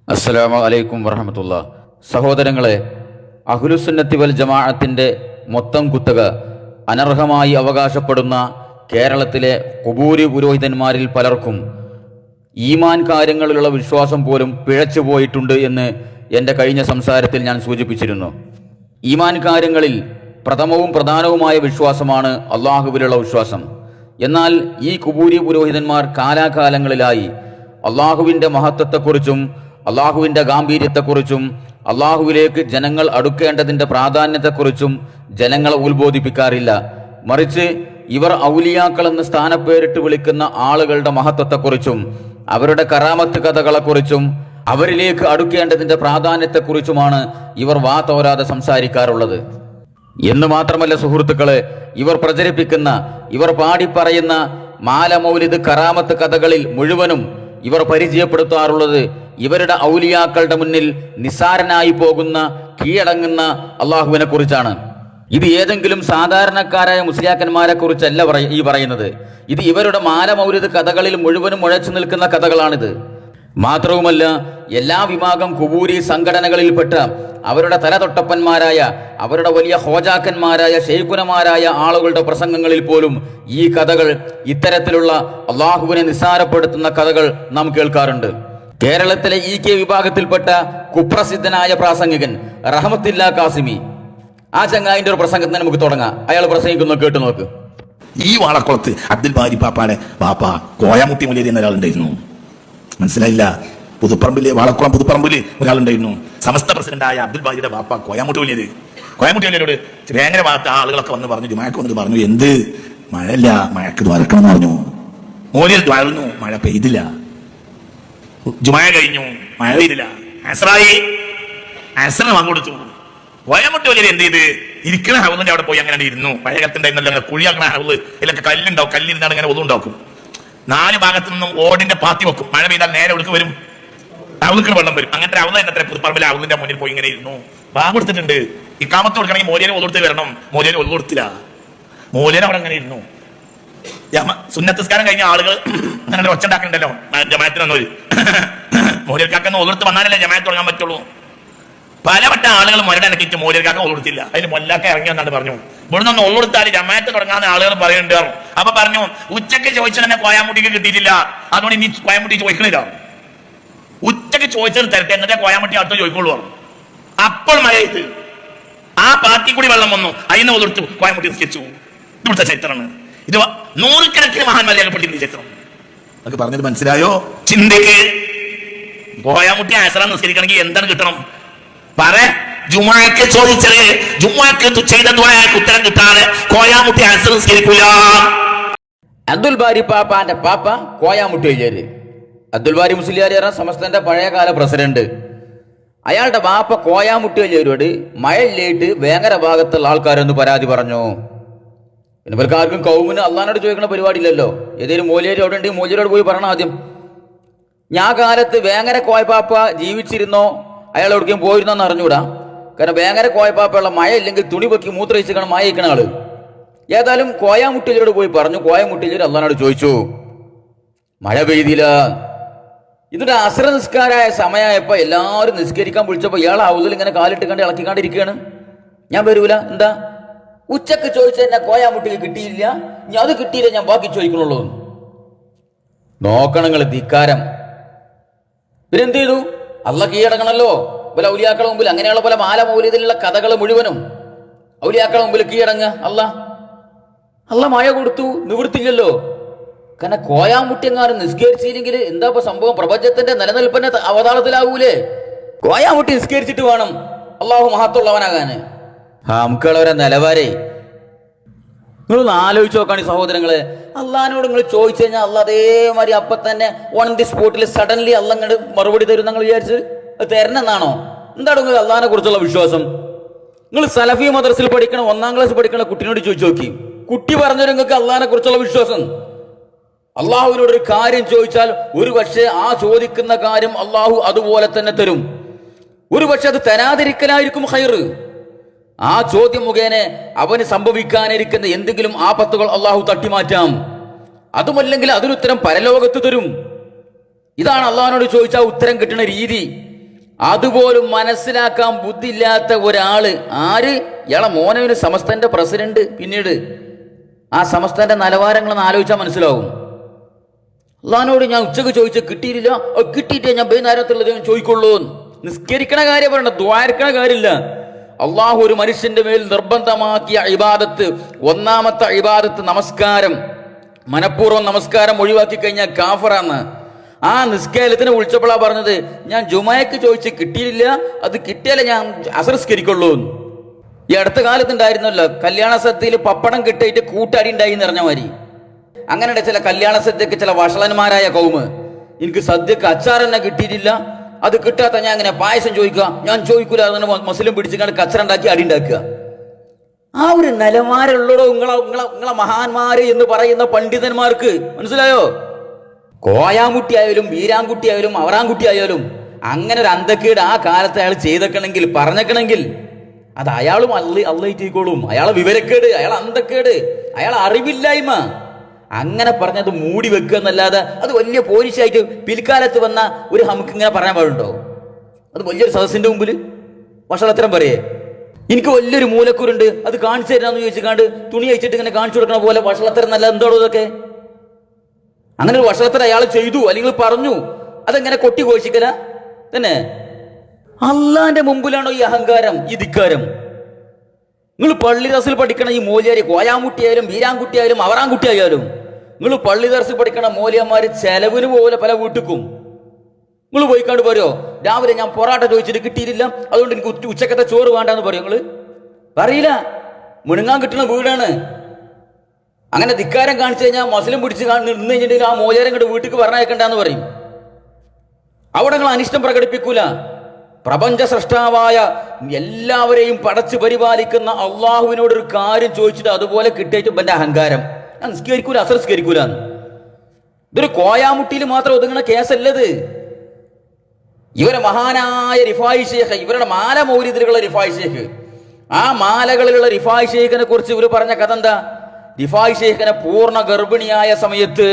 അസ്സലാമു അലൈക്കും വറഹമത്തുള്ള. സഹോദരങ്ങളെ, അഹ്ലുസുന്നത്തി വൽ ജമാഅത്തിന്റെ മൊത്തം കുത്തക അനർഹമായി അവകാശപ്പെടുന്ന കേരളത്തിലെ ഖുബൂരി പുരോഹിതന്മാരിൽ പലർക്കും ഈമാൻ കാര്യങ്ങളിലുള്ള വിശ്വാസം പോലും പിഴച്ചു പോയിട്ടുണ്ട് എന്ന് എൻ്റെ കഴിഞ്ഞ സംസാരത്തിൽ ഞാൻ സൂചിപ്പിച്ചിരുന്നു. ഈമാൻ കാര്യങ്ങളിൽ പ്രഥമവും പ്രധാനവുമായ വിശ്വാസമാണ് അള്ളാഹുവിലുള്ള വിശ്വാസം. എന്നാൽ ഈ ഖുബൂരി പുരോഹിതന്മാർ കാലാകാലങ്ങളിലായി അള്ളാഹുവിൻ്റെ മഹത്വത്തെക്കുറിച്ചും അള്ളാഹുവിൻ്റെ ഗാംഭീര്യത്തെക്കുറിച്ചും അള്ളാഹുവിലേക്ക് ജനങ്ങൾ അടുക്കേണ്ടതിൻ്റെ പ്രാധാന്യത്തെക്കുറിച്ചും ജനങ്ങളെ ഉത്ബോധിപ്പിക്കാറില്ല. മറിച്ച് ഇവർ ഔലിയാക്കളെന്ന് സ്ഥാനപ്പേരിട്ട് വിളിക്കുന്ന ആളുകളുടെ മഹത്വത്തെക്കുറിച്ചും അവരുടെ കറാമത്ത് കഥകളെക്കുറിച്ചും അവരിലേക്ക് അടുക്കേണ്ടതിൻ്റെ പ്രാധാന്യത്തെക്കുറിച്ചുമാണ് ഇവർ വാതോരാതെ സംസാരിക്കാറുള്ളത്. എന്ന് മാത്രമല്ല സുഹൃത്തുക്കളെ, ഇവർ പ്രചരിപ്പിക്കുന്ന, ഇവർ പാടിപ്പറയുന്ന മാല മൗലിദ് കറാമത്ത് കഥകളിൽ മുഴുവനും ഇവർ പരിചയപ്പെടുത്താറുള്ളത് ഇവരുടെ ഔലിയാക്കളുടെ മുന്നിൽ നിസ്സാരനായി പോകുന്ന, കീഴടങ്ങുന്ന അള്ളാഹുവിനെ കുറിച്ചാണ്. ഇത് ഏതെങ്കിലും സാധാരണക്കാരായ മുസ്ലിയാക്കന്മാരെ കുറിച്ചല്ല ഈ പറയുന്നത്. ഇത് ഇവരുടെ മാല മൗലിദ് കഥകളിൽ മുഴുവനും മുഴച്ചു നിൽക്കുന്ന കഥകളാണിത്. മാത്രവുമല്ല, എല്ലാ വിഭാഗം ഖുബൂരി സംഘടനകളിൽപ്പെട്ട അവരുടെ തലതൊട്ടപ്പന്മാരായ, അവരുടെ വലിയ ഹോജാക്കന്മാരായ, ഷെയ്ഖുനമാരായ ആളുകളുടെ പ്രസംഗങ്ങളിൽ പോലും ഈ കഥകൾ, ഇത്തരത്തിലുള്ള അള്ളാഹുവിനെ നിസ്സാരപ്പെടുത്തുന്ന കഥകൾ നാം കേൾക്കാറുണ്ട്. കേരളത്തിലെ EK വിഭാഗത്തിൽപ്പെട്ട കുപ്രസിദ്ധനായ പ്രാസംഗികൻ റഹ്മത്തുല്ലാ കാസിമി, ആ ചങ്ങായിന്റെ ഒരു പ്രസംഗത്തിന് നമുക്ക് തുടങ്ങാം. അയാൾ പ്രസംഗിക്കുന്നു, കേട്ടു നോക്ക്. ഈ വാളക്കുളത്ത് അബ്ദുൽ ബാരി പാപ്പാടെ പാപ്പ കോയാമുട്ടി മുലേരി എന്ന ഒരാളുണ്ടായിരുന്നു. മനസ്സിലായില്ല? വാളക്കുളം പുതുപ്പറമ്പില് ഒരാളുണ്ടായിരുന്നു. സമസ്ത പ്രസിഡന്റായ അബ്ദുൽ ബാരിയുടെ പാപ്പ കോയാമുട്ടി മുലേരി. കോയാമുട്ടി മുലേരിയോട് വേങ്ങര ഭാഗത്ത് ആളുകളൊക്കെ വന്ന് പറഞ്ഞു, ജുമാക്ക് വന്നിട്ട് പറഞ്ഞു, എന്ത് മഴയില്ല, മഴക്ക് ദ്വാരക്കണം എന്ന് പറഞ്ഞു. മോലിയർ ദ്വാരുന്നു, മഴ പെയ്തില്ല. ജുമായ കഴിഞ്ഞു, മഴ പെയ്തില്ല. അസറിന് വാങ്ങുകൊടുത്തു. കോയാമുട്ടി മുലേരി എന്ത് ചെയ്ത്, ഇരിക്കുന്ന ഹൗലിന്റെ അവിടെ പോയി അങ്ങനെ ഇരുന്നു. പഴയ കത്തുണ്ടായിരുന്നല്ലോ, അങ്ങനെ കുഴിയാക്കണ ഹൗല്, ഇതിലൊക്കെ കല്ലുണ്ടാവും, കല്ലിരുന്നാണ് ഇങ്ങനെ ഒതുണ്ടാക്കും. 4 ഭാഗത്തു നിന്നും ഓടിന്റെ പാത്തി വെക്കും. മഴ പെയ്താൽ നേരെ ഒഴുക്ക് വരും, അവൾക്ക് വെള്ളം വരും. അങ്ങനത്തെ അവള് തന്നെ പുതുപ്പറമ്പിലെ അവളിന്റെ മുന്നിൽ പോയി ഇങ്ങനെ ഇരുന്നു. ബാങ്ക് കൊടുത്തിട്ടുണ്ട്, ഇക്കാമത്ത് കൊടുക്കണമെങ്കിൽ മോലിയനെ ഒതുകൊടുത്ത് വരണം. മോലിയനെ ഒതു കൊടുത്തില്ല. മോലിയൻ അവിടെ അങ്ങനെ ഇരുന്നു. സുന്നത്തസ്കാരം കഴിഞ്ഞ ആളുകൾ അങ്ങനെ ഒച്ച ഉണ്ടാക്കുന്നുണ്ടല്ലോ ജമാഅത്തിന് വന്നവര്. മോലിയർക്കാക്കെന്ന് ഒതുകൊടുത്ത് വന്നാലല്ലേ ജമാഅത്ത് തുടങ്ങാൻ പറ്റുള്ളൂ. പലവട്ട ആളുകൾ മുരടനക്കിട്ട് മോലിയർക്കാക്ക ഒതുകൊടുത്തില്ല. അതിന് മൊല്ലാക്ക ഇറങ്ങി വന്നാണ് പറഞ്ഞു, ഇവിടെ നിന്ന് ഒതുകൊടുത്താൽ ജമാഅത്ത് തുടങ്ങാന്ന് ആളുകൾ പറയുന്നുണ്ട്. അപ്പൊ പറഞ്ഞു, ഉച്ചക്ക് ചോദിച്ചാൽ തന്നെ കോയാമുട്ടിക്ക് കിട്ടിയിട്ടില്ല, അതുകൊണ്ട് ഇനി കോയാമുട്ടി ചോദിക്കണില്ല. ഉച്ചക്ക് ചോദിച്ചത് തരട്ടെ, എന്നിട്ട് കോയാമുട്ടി അടുത്ത് ചോദിക്കുള്ളൂ. അപ്പോൾ മഴ ചെയ്ത് ആ പാർട്ടി കൂടി വെള്ളം വന്നു, അതിനെ ഒതുകൊടുത്തു, കോയാമുട്ടി നിസ്കരിച്ചു. ഇവിടുത്തെ ചരിത്രമാണ് ഇത്. 100 കണക്കിന് മഹാന്മാർ രേഖപ്പെട്ടിരുന്ന ചരിത്രം. നമുക്ക് പറഞ്ഞത് മനസ്സിലായോ? ചിന്തക്ക് കോയാമുട്ടി അസറ നിസ്കരിക്കണമെങ്കിൽ എന്താണ് കിട്ടണം? പറ. ജുമാക്ക് ചോദിച്ചത്, ജുമാക്ക് ചെയ്ത ദുആക്ക് ഉത്തരം കിട്ടാതെ കോയാമുട്ടി അസറ നിസ്കരിക്കൂല. അബ്ദുൽ ബാരി പാപ്പാന്റെ പാപ്പ കോയാമുട്ടി വലിയാര്. അബ്ദുൽ ബാരി മുസ്ലിയാർ സമസ്തന്റെ പഴയകാല പ്രസിഡന്റ്. അയാളുടെ ബാപ്പ കോയാമുട്ടി വലിയവരോട് മഴയില്ലേട്ട് വേങ്ങര ഭാഗത്തുള്ള ആൾക്കാരൊന്ന് പരാതി പറഞ്ഞു. പിന്നെ ഇവർക്ക് ആർക്കും കൗമിന് അള്ളഹാനോട് ചോദിക്കുന്ന പരിപാടിയില്ലല്ലോ. ഏതെങ്കിലും മോലിയാർ അവിടെ ഉണ്ടെങ്കിൽ മോലിയാരോട് പോയി പറയണം ആദ്യം. ഞാൻ കാലത്ത് വേങ്ങര കോയപ്പാപ്പ ജീവിച്ചിരുന്നോ, അയാൾ എവിടേക്കും പോയിരുന്നോന്ന് അറിഞ്ഞൂടാ. കാരണം വേങ്ങര കോയപ്പാപ്പയുള്ള മഴ ഇല്ലെങ്കിൽ തുണി പൊക്കി മൂത്രയിച്ചിക്കണം മഴ ഇരിക്കണ ആള്. ഏതായാലും കോയാമുട്ടിയിലോട് പോയി പറഞ്ഞു. കോയാമുട്ടിയിലൂടെ അള്ളഹാനോട് ചോദിച്ചു, മഴ പെയ്തില്ല. ഇതിന്റെ അസ്ര നിസ്കാരമായ സമയമായപ്പോ എല്ലാവരും നിസ്കരിക്കാൻ വിളിച്ചപ്പോ ഇയാൾ ഔദിൽ ഇങ്ങനെ കാലിട്ട് കണ്ട് ഇളക്കിക്കാണ്ടിരിക്കുകയാണ്. ഞാൻ വരൂല, എന്താ ഉച്ചക്ക് ചോദിച്ചാൽ എന്നെ കോയാമുട്ടിക്ക് കിട്ടിയില്ല, ഇനി അത് കിട്ടിയില്ല, ഞാൻ ബാക്കി ചോദിക്കണുള്ളൂ. നോക്കണം നിങ്ങൾ ധിക്കാരം. പിന്നെന്ത് ചെയ്തു? അള്ള കീഴടങ്ങണല്ലോ പല ഔലിയാക്കളെ മുമ്പിൽ. അങ്ങനെയുള്ള പല മാല മൗലിദിലുള്ള കഥകൾ മുഴുവനും ഔലിയാക്കളെ മുമ്പിൽ കീഴടങ്ങുക. അള്ള മഴ കൊടുത്തു, നിവൃത്തില്ലല്ലോ. കാരണം കോയാമുട്ടി എങ്ങാനും നിസ്കരിച്ചില്ലെങ്കിൽ എന്താ ഇപ്പൊ സംഭവം? പ്രപഞ്ചത്തിന്റെ നിലനിൽപ്പിന്റെ അവതാളത്തിലാവൂലേ? കോയാമുട്ടി നിസ്കരിച്ചിട്ട് വേണം അള്ളാഹു മഹത്തുള്ളവനാകാന്. നമുക്കുള്ളവരെ നിലവാരേ നിങ്ങളൊന്ന് ആലോചിച്ച് നോക്കാണ് ഈ സഹോദരങ്ങളെ. അള്ളഹാനോട് നിങ്ങൾ ചോദിച്ചു കഴിഞ്ഞാൽ അള്ള അതേമാതിരി അപ്പൊ തന്നെ ഓൺ ദി സ്പോട്ടിൽ സഡൻലി അള്ള ഇങ്ങോട്ട് മറുപടി തരും. നിങ്ങൾ വിചാരിച്ച് അത് തരണമെന്നാണോ? എന്താണ് നിങ്ങൾ അള്ളഹാനെ കുറിച്ചുള്ള വിശ്വാസം? നിങ്ങൾ സലഫി മദ്രസിൽ പഠിക്കണം, 1ാം ക്ലാസ് പഠിക്കണ കുട്ടിനോട് ചോദിച്ചു നോക്കി. കുട്ടി പറഞ്ഞൊരു നിങ്ങൾക്ക് അള്ളഹാനെ കുറിച്ചുള്ള വിശ്വാസം. അള്ളാഹുവിനോട് ഒരു കാര്യം ചോദിച്ചാൽ ഒരു പക്ഷേ ആ ചോദിക്കുന്ന കാര്യം അള്ളാഹു അതുപോലെ തന്നെ തരും. ഒരു പക്ഷെ അത് തരാതിരിക്കലായിരിക്കും ഖൈറ്. ആ ചോദ്യം മുഖേന അവന് സംഭവിക്കാനിരിക്കുന്ന എന്തെങ്കിലും ആപത്തുകൾ അള്ളാഹു തട്ടിമാറ്റാം. അതുമല്ലെങ്കിൽ അതിനുത്തരം പരലോകത്ത് തരും. ഇതാണ് അള്ളാഹിനോട് ചോദിച്ചാൽ ഉത്തരം കിട്ടുന്ന രീതി. അതുപോലും മനസ്സിലാക്കാൻ ബുദ്ധിയില്ലാത്ത ഒരാള് ആര്? ഇയാളെ മോനവിന് സമസ്തന്റെ പ്രസിഡന്റ്. പിന്നീട് ആ സമസ്തന്റെ നിലവാരങ്ങളെന്ന് ആലോചിച്ചാൽ മനസ്സിലാവും. അള്ളഹാനോട് ഞാൻ ഉച്ചക്ക് ചോദിച്ച കിട്ടിയില്ല, കിട്ടിയിട്ടേ ഞാൻ വൈകുന്നേരത്തുള്ളത് ഞാൻ ചോദിക്കുള്ളൂ. നിസ്കരിക്കണ കാര്യം പറയണ്ട, ദ്വാരക്കണ കാര്യമില്ല. അള്ളാഹു ഒരു മനുഷ്യന്റെ മേൽ നിർബന്ധമാക്കിയ ഇബാദത്ത്, ഒന്നാമത്തെ ഇബാദത്ത് നമസ്കാരം. മനഃപൂർവ്വം നമസ്കാരം ഒഴിവാക്കി കഴിഞ്ഞാൽ കാഫറാന്ന്. ആ നിസ്കാരത്തിന് വിളിച്ചപ്പോഴാ പറഞ്ഞത് ഞാൻ ജുമയ്ക്ക് ചോദിച്ച് കിട്ടിയില്ല, അത് കിട്ടിയാലേ ഞാൻ അസംസ്കരിക്കുള്ളൂ. ഈ അടുത്ത കാലത്തുണ്ടായിരുന്നല്ലോ കല്യാണ സദ്യയിൽ പപ്പടം കിട്ടിയിട്ട് കൂട്ടാടി ഉണ്ടായി എന്ന് പറഞ്ഞ മാതിരി. അങ്ങനെ ചില കല്യാണ സദ്യക്ക് ചില വഷളന്മാരായ കൗമ്, എനിക്ക് സദ്യക്ക് അച്ചാർ തന്നെ കിട്ടിയിട്ടില്ല, അത് കിട്ടാത്ത ഞാൻ അങ്ങനെ പായസം ചോദിക്കുക, ഞാൻ ചോദിക്കൂല, അങ്ങനെ മുസ്ലിം പിടിച്ചിട്ട് കച്ചറ ഉണ്ടാക്കി അടി ഉണ്ടാക്കുക. ആ ഒരു നിലവാരമുള്ളടോ നിങ്ങളെ മഹാന്മാര് എന്ന് പറയുന്ന പണ്ഡിതന്മാർക്ക്. മനസ്സിലായോ? കോയാമുട്ടി ആയാലും വീരാൻകുട്ടി ആയാലും അവറാൻകുട്ടി ആയാലും അങ്ങനെ ഒരു അന്തക്കേട് ആ കാലത്ത് അയാൾ ചെയ്തേക്കണമെങ്കിൽ പറഞ്ഞേക്കണമെങ്കിൽ അത് അയാളും അള്ളയിക്കോളും. അയാളെ വിവരക്കേട്, അയാളെ അന്തക്കേട്, അയാളെ അറിവില്ലായ്മ അങ്ങനെ പറഞ്ഞത് മൂടി വെക്കുക എന്നല്ലാതെ അത് വലിയ പോലീസായിട്ട് പിൽക്കാലത്ത് വന്ന ഒരു നമുക്ക് ഇങ്ങനെ പറയാൻ പാടുണ്ടോ? അത് വലിയൊരു സദസ്സിന്റെ മുമ്പിൽ വഷളത്തരം പറയേ. എനിക്ക് വലിയൊരു മൂലക്കൂരുണ്ട്, അത് കാണിച്ചു തരാന്ന് ചോദിച്ചിക്കാണ്ട് തുണി അയച്ചിട്ട് ഇങ്ങനെ കാണിച്ചു കൊടുക്കണ പോലെ വഷളത്തരം നല്ല എന്തോടോ ഇതൊക്കെ? അങ്ങനെ ഒരു വഷളത്തരം അയാൾ ചെയ്തു അല്ലെങ്കിൽ പറഞ്ഞു, അതെങ്ങനെ കൊട്ടി ഘോഷിക്കല തന്നെ? അള്ളാന്റെ മുമ്പിലാണോ ഈ അഹങ്കാരം, ഈ ധിക്കാരം? നിങ്ങൾ പള്ളി ദർസിൽ പഠിക്കണ ഈ മോലിയാരി കോയാമുട്ടിയായാലും വീരാൻകുട്ടിയായാലും അവറാൻകുട്ടിയായാലും നിങ്ങൾ പള്ളി ദർസിൽ പഠിക്കണ മോലിയന്മാര് ചെലവിന് പോലെ പല വീട്ടിക്കും നിങ്ങൾ പോയിക്കാണ്ട് പറയോ രാവിലെ ഞാൻ പൊറാട്ട ചോദിച്ചിട്ട് കിട്ടിയിട്ടില്ല, അതുകൊണ്ട് എനിക്ക് ഉച്ചക്കത്തെ ചോറ് വേണ്ടെന്ന് പറയോ? നിങ്ങള് പറയില്ല. മുണുങ്ങാൻ കിട്ടുന്ന വീടാണ്. അങ്ങനെ ധിക്കാരം കാണിച്ചു കഴിഞ്ഞാൽ മുസ്ലിം പിടിച്ച് നിന്ന് കഴിഞ്ഞിട്ടുണ്ടെങ്കിൽ ആ മോചാരം ഇങ്ങോട്ട് വീട്ടിൽ പറഞ്ഞയക്കണ്ടെന്ന് പറയും. അവിടെ നിങ്ങൾ അനിഷ്ടം പ്രകടിപ്പിക്കൂല. പ്രപഞ്ച സൃഷ്ടാവായ എല്ലാവരെയും പടച്ച് പരിപാലിക്കുന്ന അള്ളാഹുവിനോട് ഒരു കാര്യം ചോദിച്ചിട്ട് അതുപോലെ കിട്ടിയിട്ട് എന്റെ അഹങ്കാരം, ഞാൻ നിസ്കരിക്കൂല, അസംസ്കരിക്കൂല. ഇതൊരു കോയാമുട്ടിയിൽ മാത്രം ഒതുങ്ങുന്ന കേസല്ലത്. ഇവരെ മഹാനായ റിഫായി ഷേഖ്, ഇവരുടെ മാല മൗലിദുകളുള്ള റിഫായി ഷേഖ്, ആ മാലകളിലുള്ള റിഫായി ഷേഖിനെ കുറിച്ച് ഇവർ പറഞ്ഞ കഥ എന്താ? റിഫായി ഷേഖിനെ പൂർണ്ണ ഗർഭിണിയായ സമയത്ത്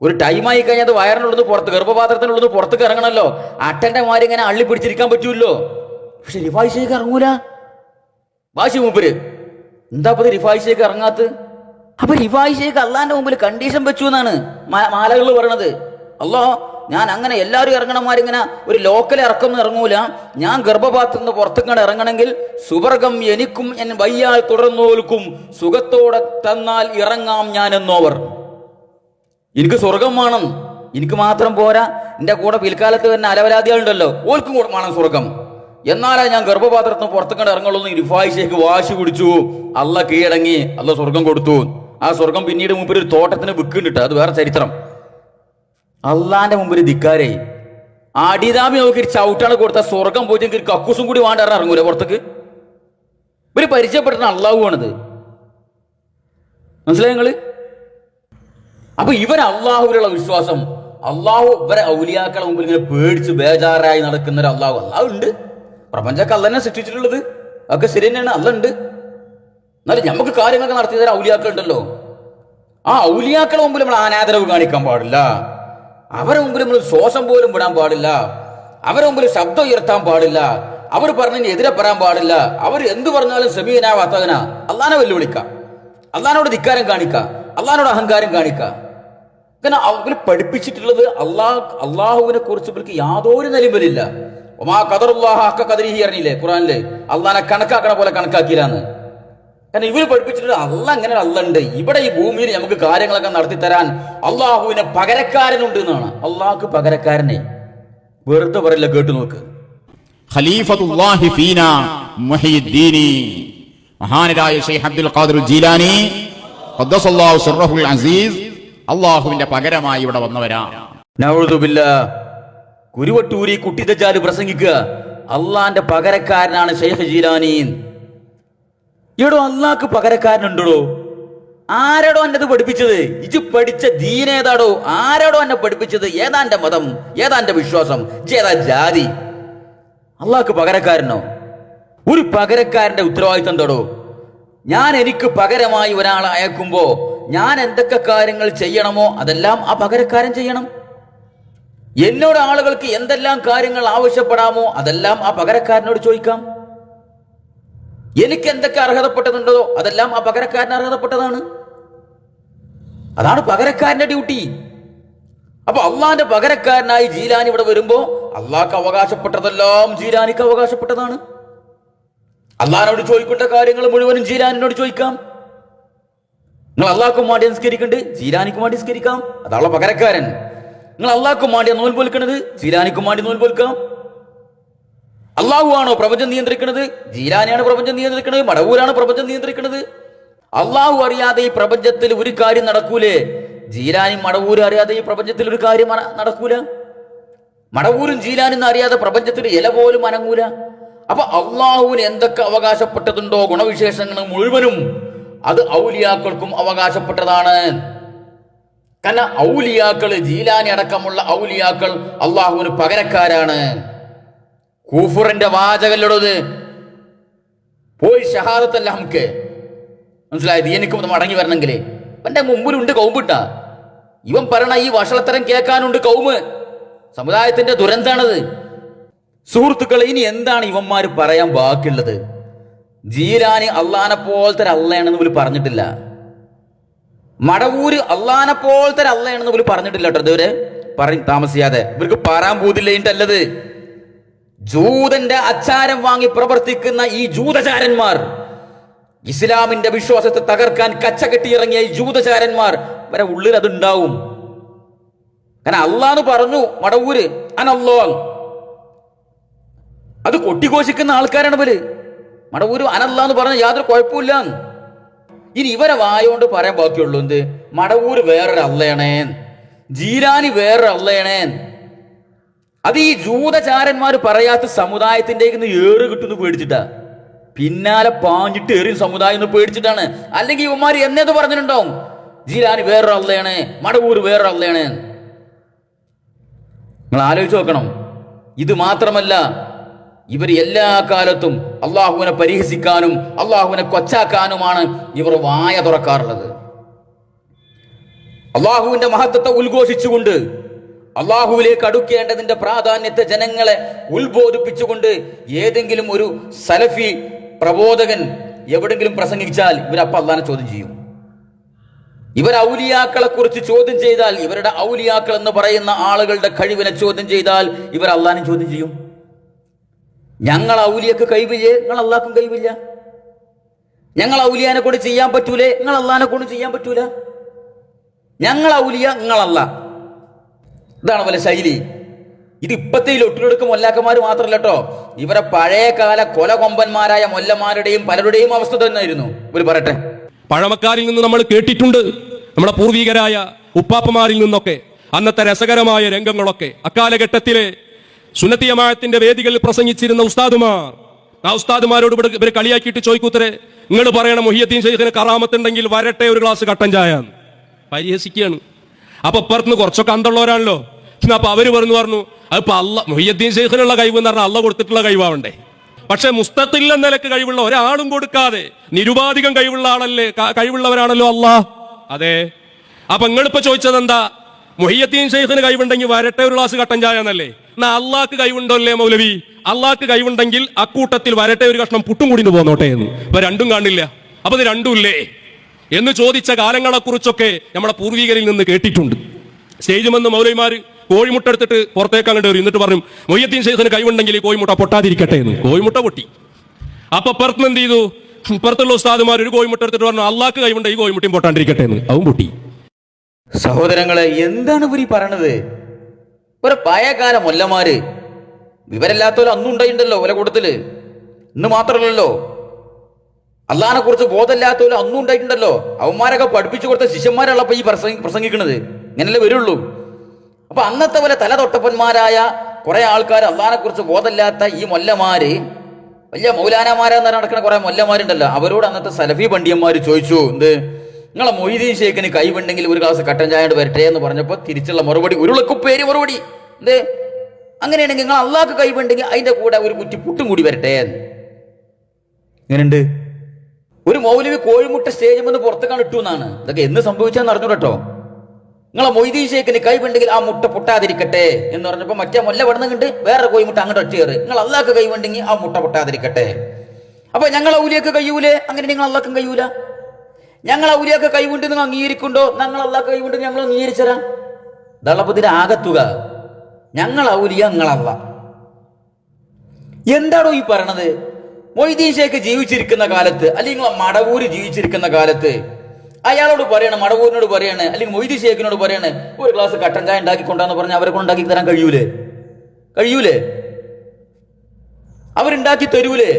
ഒരു ടൈമായി കഴിഞ്ഞാൽ അത് വയറിനുള്ളത് പുറത്ത്, ഗർഭപാത്രത്തിനുള്ളത് പുറത്തേക്ക് ഇറങ്ങണമല്ലോ. അട്ടന്റെ മാരി ഇങ്ങനെ അള്ളി പിടിച്ചിരിക്കാൻ പറ്റൂല്ലോ. പക്ഷെ റിഫായി ഷേഖ് ഇറങ്ങൂല. വാശി മൂപ്പര് എന്താ പത് റിഫായി ഷേഖ് ഇറങ്ങാത്ത? അപ്പൊ റിഫായി ഷേഖ് അള്ളാന്റെ മുമ്പിൽ കണ്ടീഷൻ വെച്ചു എന്നാണ് മാലകൾ പറയണത്. അല്ലോ, ഞാൻ അങ്ങനെ എല്ലാവരും ഇറങ്ങണമാരിങ്ങനെ ഒരു ലോക്കൽ ഇറക്കം ഇറങ്ങൂല, ഞാൻ ഗർഭപാത്രത്തിൽ നിന്ന് പുറത്തേക്കാണ് ഇറങ്ങണമെങ്കിൽ സുവർഗം എനിക്കും എൻ വയ്യാൽ തുടർന്നോൽക്കും സുഖത്തോടെ തന്നാൽ ഇറങ്ങാം ഞാൻ എന്നോവർ. എനിക്ക് സ്വർഗം വേണം, എനിക്ക് മാത്രം പോരാ, എന്റെ കൂടെ പിൽക്കാലത്ത് തന്നെ അലവലാദികളുണ്ടല്ലോ, ഓൽക്കും കൂടെ വേണം സ്വർഗം. എന്നാലാ ഞാൻ ഗർഭപാത്രത്തിന് പുറത്തേക്കാണ് ഇറങ്ങുള്ളൂ. റിഫായി ഷേഖ് വാശി പിടിച്ചു, അല്ല കീഴടങ്ങി, അല്ല സ്വർഗം കൊടുത്തു. ആ സ്വർഗം പിന്നീട് മുമ്പിൽ ഒരു തോട്ടത്തിന് വിൽക്കുന്നുണ്ട്, അത് വേറെ ചരിത്രം. അള്ളാന്റെ മുമ്പിൽ ധിക്കാരേ അടിതാമി നോക്കി ചവിട്ടാണ് കൊടുത്ത സ്വർഗം പോയിട്ട് കക്കൂസും കൂടി വേണ്ട ഇറങ്ങൂല പുറത്തേക്ക്. ഇവര് പരിചയപ്പെടുന്ന അള്ളാഹു ആണത്. മനസ്സിലായി നിങ്ങള്? അപ്പൊ ഇവർ അള്ളാഹുവിലുള്ള വിശ്വാസം, അള്ളാഹു ഇവരെ ഔലിയാക്കളെ മുമ്പിൽ ഇങ്ങനെ പേടിച്ച് ബേജാറായി നടക്കുന്ന ഒരു അള്ളാഹു ഉണ്ട്. പ്രപഞ്ചമൊക്കെ അല്ല തന്നെ സൃഷ്ടിച്ചിട്ടുള്ളത്, അതൊക്കെ ശരി തന്നെയാണ്, അല്ല ഉണ്ട്. എന്നാലും നമുക്ക് കാര്യങ്ങളൊക്കെ നടത്തി തരാൻ ഔലിയാക്കൾ ഉണ്ടല്ലോ. ആ ഔലിയാക്കളെ മുമ്പിൽ നമ്മൾ അനാദരവ് കാണിക്കാൻ പാടില്ല, അവരെ മുമ്പിൽ നമ്മൾ ശ്വാസം പോലും വിടാൻ പാടില്ല, അവരെ മുമ്പിൽ ശബ്ദം ഉയർത്താൻ പാടില്ല, അവർ പറഞ്ഞതിന് എതിരെ പറയാൻ പാടില്ല. അവർ എന്ത് പറഞ്ഞാലും സമീനാ വാത്തകന അള്ളാനെ വെല്ലുവിളിക്കാം, അള്ളാനോട് ധിക്കാരം കാണിക്കാം, അള്ളാനോട് അഹങ്കാരം കാണിക്കാം. കാരണം അവർ പഠിപ്പിച്ചിട്ടുള്ളത് അള്ളാഹുവിനെ കുറിച്ച് ഇവർക്ക് യാതൊരു നിലവിലില്ല. ഒമാ ഖദറുല്ലാഹ ഹഖ ഖദരിഹി അറിഞ്ഞില്ലേ ഖുർആനില്? അള്ളാനെ കണക്കാക്കണ പോലെ കണക്കാക്കിയില്ലാന്ന്. കാരണം ഇവർ പഠിപ്പിച്ചിട്ട് അള്ളാഹ് അങ്ങനെ അള്ളുണ്ട്, ഇവിടെ ഈ ഭൂമിയിൽ നമുക്ക് കാര്യങ്ങളൊക്കെ നടത്തി തരാൻ അള്ളാഹുവിന് പകരക്കാരനുണ്ട് എന്നാണ്. അള്ളാഹ്ക്ക് പകരക്കാരനെ വെറുതെ പറയില്ല, കേട്ടു നോക്ക്. ഖലീഫത്തുല്ലാഹി ഫീനാ മുഹയ്യിദ്ദീനി, മഹാനായ ശൈഖ് അബ്ദുൽ ഖാദിർ ജീലാനി ഖദ്ദസല്ലാഹു സിർറഹുൽ അസീസ്, അള്ളാഹുവിന്റെ പകരമായി ഇവിടെ വന്നവരാ. നഊദു ബില്ലാഹ്. കുരുവട്ടൂരി കുട്ടി ദജ്ജാൽ പ്രസംഗിക്കുക അള്ളാന്റെ പകരക്കാരനാണ് ശൈഖ് ജീലാനി. എടോ, അള്ളാഹ്ക്ക് പകരക്കാരനുണ്ടോ? ആരാടോ എന്നത് പഠിപ്പിച്ചത്? ഇജ് പഠിച്ച ദീനേതാടോ? ആരാടോ എന്നെ പഠിപ്പിച്ചത്? ഏതാന്റെ മതം, ഏതാന്റെ വിശ്വാസം, ഏതാ ജാതി? അള്ളാഹ്ക്ക് പകരക്കാരനോ? ഒരു പകരക്കാരന്റെ ഉത്തരവാദിത്തം എന്താടോ? ഞാൻ എനിക്ക് പകരമായി ഒരാളെ അയക്കുമ്പോ ഞാൻ എന്തൊക്കെ കാര്യങ്ങൾ ചെയ്യണമോ അതെല്ലാം ആ പകരക്കാരൻ ചെയ്യണം. എന്നോട് ആളുകൾക്ക് എന്തെല്ലാം കാര്യങ്ങൾ ആവശ്യപ്പെടാമോ അതെല്ലാം ആ പകരക്കാരനോട് ചോദിക്കാം. എനിക്ക് എന്തൊക്കെ അർഹതപ്പെട്ടതുണ്ടോ അതെല്ലാം ആ പകരക്കാരന് അർഹതപ്പെട്ടതാണ്. അതാണ് പകരക്കാരന്റെ ഡ്യൂട്ടി. അപ്പൊ അള്ളാന്റെ പകരക്കാരനായി ജീലാനി ഇവിടെ വരുമ്പോ അള്ളാഹ്ക്ക് അവകാശപ്പെട്ടതെല്ലാം ജീലാനിക്ക് അവകാശപ്പെട്ടതാണ്. അള്ളാഹിനോട് ചോദിക്കേണ്ട കാര്യങ്ങൾ മുഴുവനും ജീലാനിനോട് ചോദിക്കാം. നിങ്ങൾ അള്ളാഹ്ക്കും വേണ്ടി നിസ്കരിക്കുന്നുണ്ട്, ജീലാനിക്കും വേണ്ടി നിസ്കരിക്കാം. അതാണല്ലോ പകരക്കാരൻ. നിങ്ങൾ അള്ളാഹ്ക്കും വേണ്ടി നോൽപ്പ് വിൽക്കുന്നത്, ജീലാനിക്കും വേണ്ടി നോൽപ്പ് വിൽക്കാം. അള്ളാഹു ആണോ പ്രപഞ്ചം നിയന്ത്രിക്കുന്നത്? ജീലാനിയാണ് പ്രപഞ്ചം നിയന്ത്രിക്കുന്നത്, മടവൂരാണ് പ്രപഞ്ചം നിയന്ത്രിക്കുന്നത്. അള്ളാഹു അറിയാതെ ഈ പ്രപഞ്ചത്തിൽ ഒരു കാര്യം നടക്കൂലേ? ജീലാനി മടവൂരും അറിയാതെ ഈ പ്രപഞ്ചത്തിൽ ഒരു കാര്യം നടക്കൂല. മടവൂരും ജീലാനും അറിയാതെ പ്രപഞ്ചത്തിൽ ഇല പോലും അനങ്ങൂല. അപ്പൊ അള്ളാഹുവിന് എന്തൊക്കെ അവകാശപ്പെട്ടതുണ്ടോ ഗുണവിശേഷങ്ങൾ മുഴുവനും അത് ഔലിയാക്കൾക്കും അവകാശപ്പെട്ടതാണ്. കാരണം ഔലിയാക്കൾ, ജീലാനി അടക്കമുള്ള ഔലിയാക്കൾ അള്ളാഹുവിന് പകരക്കാരാണ്. കൂഫറിന്റെ വാചകല്ലോടത് പോയി ഷഹാദത്തല്ല നമുക്ക് മനസ്സിലായത്. എനിക്കും മടങ്ങി വരണമെങ്കിലേ എന്റെ മുമ്പിലുണ്ട് കൗമിട്ട. ഇവൻ പറയണ ഈ വഷളത്തരം കേൾക്കാനുണ്ട് കൗമ്. സമുദായത്തിന്റെ ദുരന്താണത്. സുഹൃത്തുക്കളെ, ഇനി എന്താണ് ഇവന്മാര് പറയാൻ ബാക്കിയുള്ളത്? ജീലാനി അള്ളാനെ പോലത്തെ അള്ളയാണെന്ന് പോലും പറഞ്ഞിട്ടില്ല. മടവൂര് അള്ളാനെ പോലത്തെ അള്ളയാണെന്ന് പോലും പറഞ്ഞിട്ടില്ല കേട്ടോ. ഇതുവരെ താമസിയാതെ ഇവർക്ക് പറയാൻ പോതില്ലത്. ജൂതന്റെ അച്ചാരം വാങ്ങി പ്രവർത്തിക്കുന്ന ഈ ജൂതചാരന്മാർ, ഇസ്ലാമിന്റെ വിശ്വാസത്തെ തകർക്കാൻ കച്ചകെട്ടിയിറങ്ങിയ ഈ ജൂതചാരന്മാർ വരെ ഉള്ളിൽ അതുണ്ടാവും. കാരണം അള്ളാന്ന് പറഞ്ഞു മടവൂര് അനല്ലോ, അത് കൊട്ടിഘോഷിക്കുന്ന ആൾക്കാരാണ് ഇവര്. മടവൂര് അനല്ലാന്ന് പറഞ്ഞ യാതൊരു കുഴപ്പമില്ല. ഇനി ഇവരെ വായോണ്ട് പറയാൻ ബാക്കിയുള്ളൂ എന്ത്? മടവൂര് വേറൊരു അള്ളയാണേ, ജീലാനി വേറൊരു അള്ളയാണേ. അത് ഈ ജൂതചാരന്മാർ പറയാത്ത സമുദായത്തിന്റെ ഏറ് കിട്ടുന്നു പേടിച്ചിട്ടാ. പിന്നാലെ പാഞ്ഞിട്ട് എറിയും സമുദായം എന്ന് പേടിച്ചിട്ടാണ്. അല്ലെങ്കിൽ ഇവന്മാർ എന്നേത് പറഞ്ഞിട്ടുണ്ടാവും ജീലാനി വേറൊരു അള്ളയാണ്, മടവൂര് വേറൊരു അള്ളയാണ്. നിങ്ങൾ ആലോചിച്ച് നോക്കണം. ഇത് മാത്രമല്ല, ഇവർ എല്ലാ കാലത്തും അള്ളാഹുവിനെ പരിഹസിക്കാനും അള്ളാഹുവിനെ കൊച്ചാക്കാനുമാണ് ഇവർ വായ തുറക്കാറുള്ളത്. അള്ളാഹുവിന്റെ മഹത്വത്തെ ഉദ്ഘോഷിച്ചുകൊണ്ട്, അള്ളാഹുവിലേക്ക് അടുക്കേണ്ടതിന്റെ പ്രാധാന്യത്തെ ജനങ്ങളെ ഉത്ബോധിപ്പിച്ചുകൊണ്ട് ഏതെങ്കിലും ഒരു സലഫി പ്രബോധകൻ എവിടെങ്കിലും പ്രസംഗിച്ചാൽ ഇവരപ്പം അള്ളാഹിനെ ചോദ്യം ചെയ്യും. ഇവർ ഔലിയാക്കളെ കുറിച്ച് ചോദ്യം ചെയ്താൽ, ഇവരുടെ ഔലിയാക്കൾ എന്ന് പറയുന്ന ആളുകളുടെ കഴിവിനെ ചോദ്യം ചെയ്താൽ ഇവർ അള്ളാഹിനെ ചോദ്യം ചെയ്യും. ഞങ്ങൾ ഔലിയക്ക് കഴിവില്ലേ? നിങ്ങൾ അള്ളാഹ്ക്കും കഴിവില്ല. ഞങ്ങൾ ഔലിയാനെ കൊണ്ട് ചെയ്യാൻ പറ്റൂലേ? നിങ്ങൾ അള്ളാഹിനെ കൊണ്ട് ചെയ്യാൻ പറ്റൂല. ഞങ്ങൾ ഔലിയ, നിങ്ങളല്ല. ഇതാണ് പോലെ ശൈലി. ഇത് ഇപ്പത്തെ ഒട്ടിലൊടുക്ക് മൊല്ലാക്കന്മാർ മാത്രമല്ല കേട്ടോ, ഇവരെ പഴയകാല കൊലകൊമ്പന്മാരായ മൊല്ലമാരുടെയും പലരുടെയും അവസ്ഥ തന്നെയായിരുന്നു. ഇവർ പറയട്ടെ, പഴമക്കാരിൽ നിന്ന് നമ്മൾ കേട്ടിട്ടുണ്ട്, നമ്മുടെ പൂർവികരായ ഉപ്പാപ്പമാരിൽ നിന്നൊക്കെ അന്നത്തെ രസകരമായ രംഗങ്ങളൊക്കെ. അക്കാലഘട്ടത്തിലെ സുന്നത്തി ജമാഅത്തിന്റെ വേദികളിൽ പ്രസംഗിച്ചിരുന്ന ഉസ്താദുമാർ, ആ ഉസ്താദുമാരോട് ഇവർ കളിയാക്കിയിട്ട് ചോദിക്കൂത്തരെ, നിങ്ങൾ പറയണം മുഹിയദ്ദീൻ ശൈഖിന് കറാമത്തുണ്ടെങ്കിൽ വരട്ടെ ഒരു ഗ്ലാസ് കട്ടൻ ചായ. പരിഹസിക്കുകയാണ്. അപ്പൊ ഇപ്പുറത്തുനിന്ന് കുറച്ചൊക്കെ അന്തമുള്ളവരാണല്ലോ. അപ്പൊ അവര് പറഞ്ഞു അതിപ്പോ മുഹിയദ്ദീൻ ശൈഖിനുള്ള കഴിവ് എന്ന് പറഞ്ഞാൽ അള്ള കൊടുത്തിട്ടുള്ള കഴിവാവണ്ടേ. പക്ഷെ മുസ്തഖിൽ എന്ന നിലക്ക് കഴിവുള്ള ഒരാളും കൊടുക്കാതെ നിരുപാധികം കഴിവുള്ളവരാണല്ലോ അള്ളാഹ്. അതെ. അപ്പൊ നിങ്ങളിപ്പോ ചോദിച്ചത് എന്താ? മുഹിയദ്ദീൻ ശൈഖിന് കഴിവുണ്ടെങ്കിൽ വരട്ടെ ഒരു ഗ്ലാസ് കട്ടൻ ചായ എന്നല്ലേ? എന്നാ അള്ളാഹ്ക്ക് കഴിവുണ്ടോ അല്ലേ മൗലവി? അള്ളാഹ്ക്ക് കഴിവുണ്ടെങ്കിൽ അക്കൂട്ടത്തിൽ വരട്ടെ ഒരു കഷ്ണം പുട്ടും കൂടിന് പോന്നോട്ടെ എന്ന്. ഇപ്പൊ രണ്ടും കാണില്ല. അപ്പൊ ഇത് രണ്ടും ഇല്ലേ എന്ന് ചോദിച്ച കാലങ്ങളെ കുറിച്ചൊക്കെ നമ്മുടെ പൂർവികരിൽ നിന്ന് കേട്ടിട്ടുണ്ട്. സ്റ്റേജുമെന്ന് മൗലവിമാര് കോഴിമുട്ട എടുത്തിട്ട് പുറത്തേക്ക് അങ്ങോട്ട് വരും. എന്നിട്ട് പറഞ്ഞു മുഹിയദ്ദീൻ ശൈഖിന് കഴിവുണ്ടെങ്കിൽ ഈ കോഴിമുട്ട പൊട്ടാതിരിക്കട്ടെ എന്ന്. കോഴിമുട്ട പൊട്ടി. അപ്പൊ പുറത്ത് എന്ത് ചെയ്തു? പുറത്തുള്ള ഉസ്താദുമാർ ഒരു കോഴിമുട്ട എടുത്തിട്ട് പറഞ്ഞു അള്ളാഹ്ക്ക് കഴിവുണ്ട്, ഈ കോഴിമുട്ടയും പൊട്ടാണ്ടിരിക്കട്ടെ എന്ന്. അതും പൊട്ടി. സഹോദരങ്ങളെ, എന്താണ് ഇവർ ഈ പറയണത്? ഒരു പഴയകാല മൊല്ലമാര്, വിവരമില്ലാത്തവരും അന്നും ഉണ്ടായിട്ടുണ്ടല്ലോ വില കൂട്ടത്തില്. ഇന്ന് മാത്രമല്ലല്ലോ, അള്ളാഹിനെ കുറിച്ച് ബോധമില്ലാത്തവരും അന്നും ഉണ്ടായിട്ടുണ്ടല്ലോ. അവന്മാരൊക്കെ പഠിപ്പിച്ചു കൊടുത്ത ശിഷ്യന്മാരുള്ളപ്പോ ഈ പ്രസംഗിക്കണത് ഇങ്ങനല്ലേ വരുള്ളൂ. അപ്പൊ അന്നത്തെ പോലെ തലതൊട്ടപ്പന്മാരായ കുറെ ആൾക്കാർ, അള്ളാഹിനെ കുറിച്ച് ബോധമില്ലാത്ത ഈ മൊല്ലമാര്, വലിയ മൗലാനമാരെന്ന് നടക്കുന്ന കുറെ മൊല്ലമാരുണ്ടല്ലോ, അവരോട് അന്നത്തെ സലഫി പണ്ഡിയന്മാർ ചോദിച്ചു, എന്ത് നിങ്ങളെ മൊയ്തീൻ ശൈഖിന് കഴിവുണ്ടെങ്കിൽ ഒരു ഗ്ലാസ് കട്ടൻ ചായ വരട്ടെ എന്ന് പറഞ്ഞപ്പോൾ തിരിച്ചുള്ള മറുപടി ഉരുളക്കുപ്പേരി മറുപടി. എന്തേ? അങ്ങനെയാണെങ്കിൽ നിങ്ങൾ അള്ളാഹ്ക്ക് കഴിവുണ്ടെങ്കിൽ അതിന്റെ കൂടെ ഒരു കുറ്റി പുട്ടും കൂടി വരട്ടെ. എങ്ങനെയുണ്ട്? ഒരു മൗലവി കോഴിമുട്ട സ്റ്റേജ് വന്ന് പുറത്തേക്കാണ് ഇട്ടു എന്നാണ്. ഇതൊക്കെ എന്ന് സംഭവിച്ചാന്ന് അറിഞ്ഞു കേട്ടോ. നിങ്ങളെ മൊയ്തീൻ ഷേഖിന് കഴിവുണ്ടെങ്കിൽ ആ മുട്ട പൊട്ടാതിരിക്കട്ടെ എന്ന് പറഞ്ഞപ്പോ മറ്റേ മൊല്ല വടന്നുകൊണ്ട് വേറെ കോയിമുട്ട അങ്ങോട്ട് ഒറ്റയേറ്. നിങ്ങൾ അള്ളാഹ്ക്ക് കഴിവുണ്ടെങ്കിൽ ആ മുട്ട പൊട്ടാതിരിക്കട്ടെ. അപ്പൊ ഞങ്ങൾ ഔലിയക്ക് കഴിയൂലേ? അങ്ങനെ നിങ്ങൾ അള്ളാഹ്ക്കും കഴിയൂല. ഞങ്ങൾ ഔലിയക്ക് കഴിവുണ്ട് നിങ്ങൾ അംഗീകരിക്കുണ്ടോ? ഞങ്ങൾ അള്ളാഹ്ക്ക് കഴിവുണ്ട് ഞങ്ങൾ അംഗീകരിച്ചരാ. ദളപതിന്റെ ആകത്തുക ഞങ്ങൾ ഔലിയ നിങ്ങളല്ല. എന്താണോ ഈ പറയണത്? മൊയ്തീൻ ഷേഖ് ജീവിച്ചിരിക്കുന്ന കാലത്ത് അല്ലെങ്കിൽ മടവൂര് ജീവിച്ചിരിക്കുന്ന കാലത്ത് അയാളോട് പറയണം, മടവൂരിനോട് പറയാണ്, അല്ലെങ്കിൽ മൊയ്തീൻ ഷേഖിനോട് പറയാണ്, ഒരു ഗ്ലാസ് കട്ടൻ ചായ ഉണ്ടാക്കിക്കൊണ്ടാന്ന് പറഞ്ഞാൽ അവരെ കൊണ്ട് ഉണ്ടാക്കി തരാൻ കഴിയൂലേ? കഴിയൂലേ? അവരുണ്ടാക്കി തരൂലേ?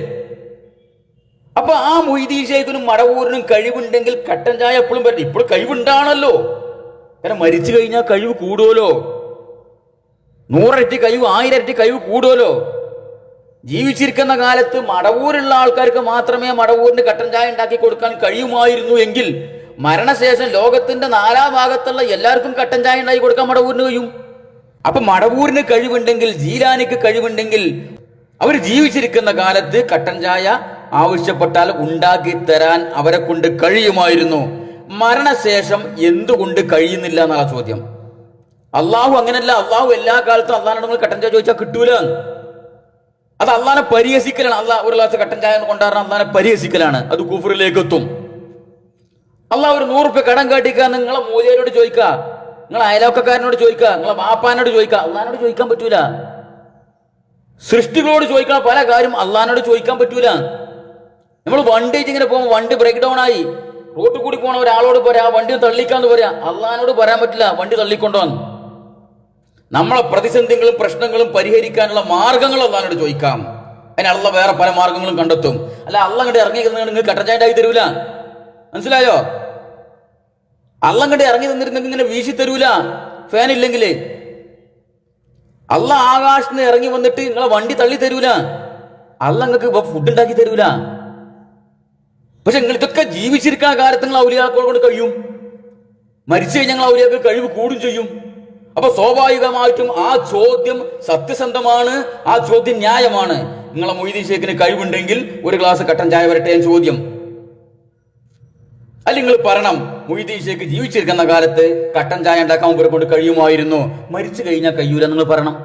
അപ്പൊ ആ മൊയ്തീൻ ഷേഖിനും മടവൂരിനും കഴിവുണ്ടെങ്കിൽ കട്ടൻ ചായ എപ്പോഴും പറ്റും. ഇപ്പോൾ കഴിവുണ്ടാണല്ലോ. കാരണം മരിച്ചു കഴിഞ്ഞാൽ കഴിവ് കൂടുമല്ലോ. 100 ഇരട്ടി കഴിവ്, 1000 ഇരട്ടി കഴിവ് കൂടുമല്ലോ. ജീവിച്ചിരിക്കുന്ന കാലത്ത് മടവൂരുള്ള ആൾക്കാർക്ക് മാത്രമേ മടവൂരിന് കട്ടൻ ചായ ഉണ്ടാക്കി കൊടുക്കാൻ കഴിയുമായിരുന്നു എങ്കിൽ മരണശേഷം ലോകത്തിന്റെ 4 ഭാഗത്തുള്ള എല്ലാവർക്കും കട്ടൻ ചായ ഉണ്ടാക്കി കൊടുക്കാൻ മടവൂരിന് കഴിയും. അപ്പൊ മടവൂരിന് കഴിവുണ്ടെങ്കിൽ, ജീലാനിക്ക് കഴിവുണ്ടെങ്കിൽ അവർ ജീവിച്ചിരിക്കുന്ന കാലത്ത് കട്ടൻ ചായ ആവശ്യപ്പെട്ടാൽ ഉണ്ടാക്കി തരാൻ അവരെ കൊണ്ട് കഴിയുമായിരുന്നു. മരണശേഷം എന്തുകൊണ്ട് കഴിയുന്നില്ല എന്നുള്ള ചോദ്യം. അള്ളാഹു അങ്ങനല്ല. അള്ളാഹു എല്ലാ കാലത്തും അള്ളാഹിനോട് കട്ടൻ ചായ ചോദിച്ചാൽ കിട്ടൂല. അത് അള്ളാഹിനെ പരിഹസിക്കലാണ്. അള്ളാഹ് ഒരു ഗ്ലാസ് കട്ടൻ ചായ കൊണ്ടുവരണം അള്ളാഹിനെ പരിഹസിക്കലാണ്. അത് കുഫറിലേക്ക് എത്തും. അള്ളാഹ് ഒരു 100 രൂപ കടം കാട്ടിക്കുക, നിങ്ങളെ മൂലയോട് ചോദിക്കുക, നിങ്ങളെ അയലോക്കക്കാരനോട് ചോദിക്കുക, നിങ്ങളെ ബാപ്പാനോട് ചോദിക്കുക. അള്ളാഹിനോട് ചോദിക്കാൻ പറ്റൂല. സൃഷ്ടികളോട് ചോദിക്കണ പല കാര്യം അള്ളാഹിനോട് ചോദിക്കാൻ പറ്റൂല. നമ്മൾ വണ്ടി ഇങ്ങനെ പോകുമ്പോൾ വണ്ടി ബ്രേക്ക് ഡൗൺ ആയി റോട്ടിൽ കൂടി പോണ ഒരാളോട് പറയാ വണ്ടി തള്ളിക്കാന്ന് പറയാ. അള്ളാഹിനോട് പറയാൻ പറ്റില്ല വണ്ടി തള്ളിക്കൊണ്ടോന്ന്. നമ്മളെ പ്രതിസന്ധികളും പ്രശ്നങ്ങളും പരിഹരിക്കാനുള്ള മാർഗങ്ങൾ അള്ളാഹിനോട് ചോദിക്കാം. അതിന് അള്ളാഹ് വേറെ പല മാർഗങ്ങളും കണ്ടെത്തും. അല്ല അള്ളാഹ് അങ്ങോട്ട് ഇറങ്ങി നിങ്ങൾ കട്ടൻ ചായ ഉണ്ടാക്കി തരൂല. മനസ്സിലായോ? അള്ളാഹ് അങ്ങോട്ട് ഇറങ്ങി നിന്നിരുന്നെങ്കിൽ ഇങ്ങനെ വീശി തരൂല ഫാൻ ഇല്ലെങ്കിലേ. അള്ളാഹ് ആകാശത്ത് നിന്ന് ഇറങ്ങി വന്നിട്ട് നിങ്ങളെ വണ്ടി തള്ളി തരൂല. അള്ളാഹ് നിങ്ങൾക്ക് ഫുഡ് ഉണ്ടാക്കി തരൂല. പക്ഷെ നിങ്ങൾ ഇതൊക്കെ ജീവിച്ചിരിക്കുന്ന കാലത്ത് നിങ്ങൾ ഔലിയാക്കളെ കൊണ്ട് കഴിയും. മരിച്ചു കഴിഞ്ഞാൽ ഞങ്ങൾ ഔലിയാക്ക് കഴിവ് കൂടും ചെയ്യും. അപ്പൊ സ്വാഭാവികമായിട്ടും ആ ചോദ്യം സത്യസന്ധമാണ്, ആ ചോദ്യം ന്യായമാണ്. നിങ്ങളെ മൊയ്തീൻ ഷേഖിന് കഴിവുണ്ടെങ്കിൽ ഒരു ഗ്ലാസ് കട്ടൻ ചായ വരട്ടെ എന്ന് ചോദ്യം. അല്ലെങ്കിൽ നിങ്ങൾ പറയണം മൊയ്തീൻ ഷേഖ് ജീവിച്ചിരിക്കുന്ന കാലത്ത് കട്ടൻ ചായ ഉണ്ടാക്കാൻ ഇവരെ കൊണ്ട് കഴിയുമായിരുന്നു, മരിച്ചു കഴിഞ്ഞാൽ കഴിയൂല നിങ്ങൾ പറയണം.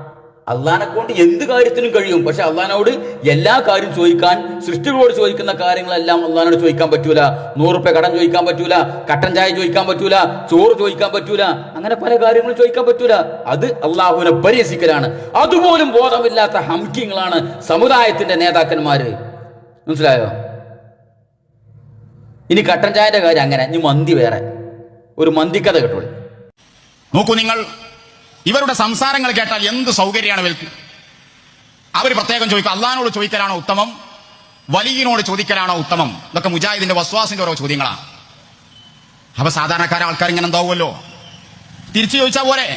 അള്ളാഹിനെ കൊണ്ട് എന്ത് കാര്യത്തിനും കഴിയും. പക്ഷെ അള്ളാഹിനോട് എല്ലാ കാര്യം ചോദിക്കാൻ, സൃഷ്ടികളോട് ചോദിക്കുന്ന കാര്യങ്ങളെല്ലാം അള്ളാഹിനോട് ചോദിക്കാൻ പറ്റൂല. 100 രൂപ കടം ചോദിക്കാൻ പറ്റൂല, കട്ടൻ ചായ ചോദിക്കാൻ പറ്റൂല, ചോറ് ചോദിക്കാൻ പറ്റൂല, അങ്ങനെ പല കാര്യങ്ങളും ചോദിക്കാൻ പറ്റൂല. അത് അള്ളാഹുവിനെ പരിഹസിക്കലാണ്. അതുപോലും ബോധമില്ലാത്ത ഹംകിങ്ങളാണ് സമുദായത്തിന്റെ നേതാക്കന്മാര്. മനസ്സിലായോ? ഇനി കട്ടൻ ചായന്റെ കാര്യം അങ്ങനെ. ഇനി മന്തി വേറെ ഒരു മന്തിക്കഥ കേട്ടോളൂ. നോക്കൂ നിങ്ങൾ, ഇവരുടെ സംസാരങ്ങൾ കേട്ടാൽ എന്ത് സൗകര്യമാണ് ഇവർക്ക്. അവർ പ്രത്യേകം ചോദിക്കും, അള്ളാഹിനോട് ചോദിക്കലാണോ ഉത്തമം, വലിയനോട് ചോദിക്കലാണോ ഉത്തമം? ഇതൊക്കെ മുജാഹിദിന്റെ വസ്വാസിന്റെ ഓരോ ചോദ്യങ്ങളാണ്. അപ്പൊ സാധാരണക്കാരെ ആൾക്കാർ ഇങ്ങനെ എന്താവുമല്ലോ, തിരിച്ചു ചോദിച്ചാൽ പോരെ.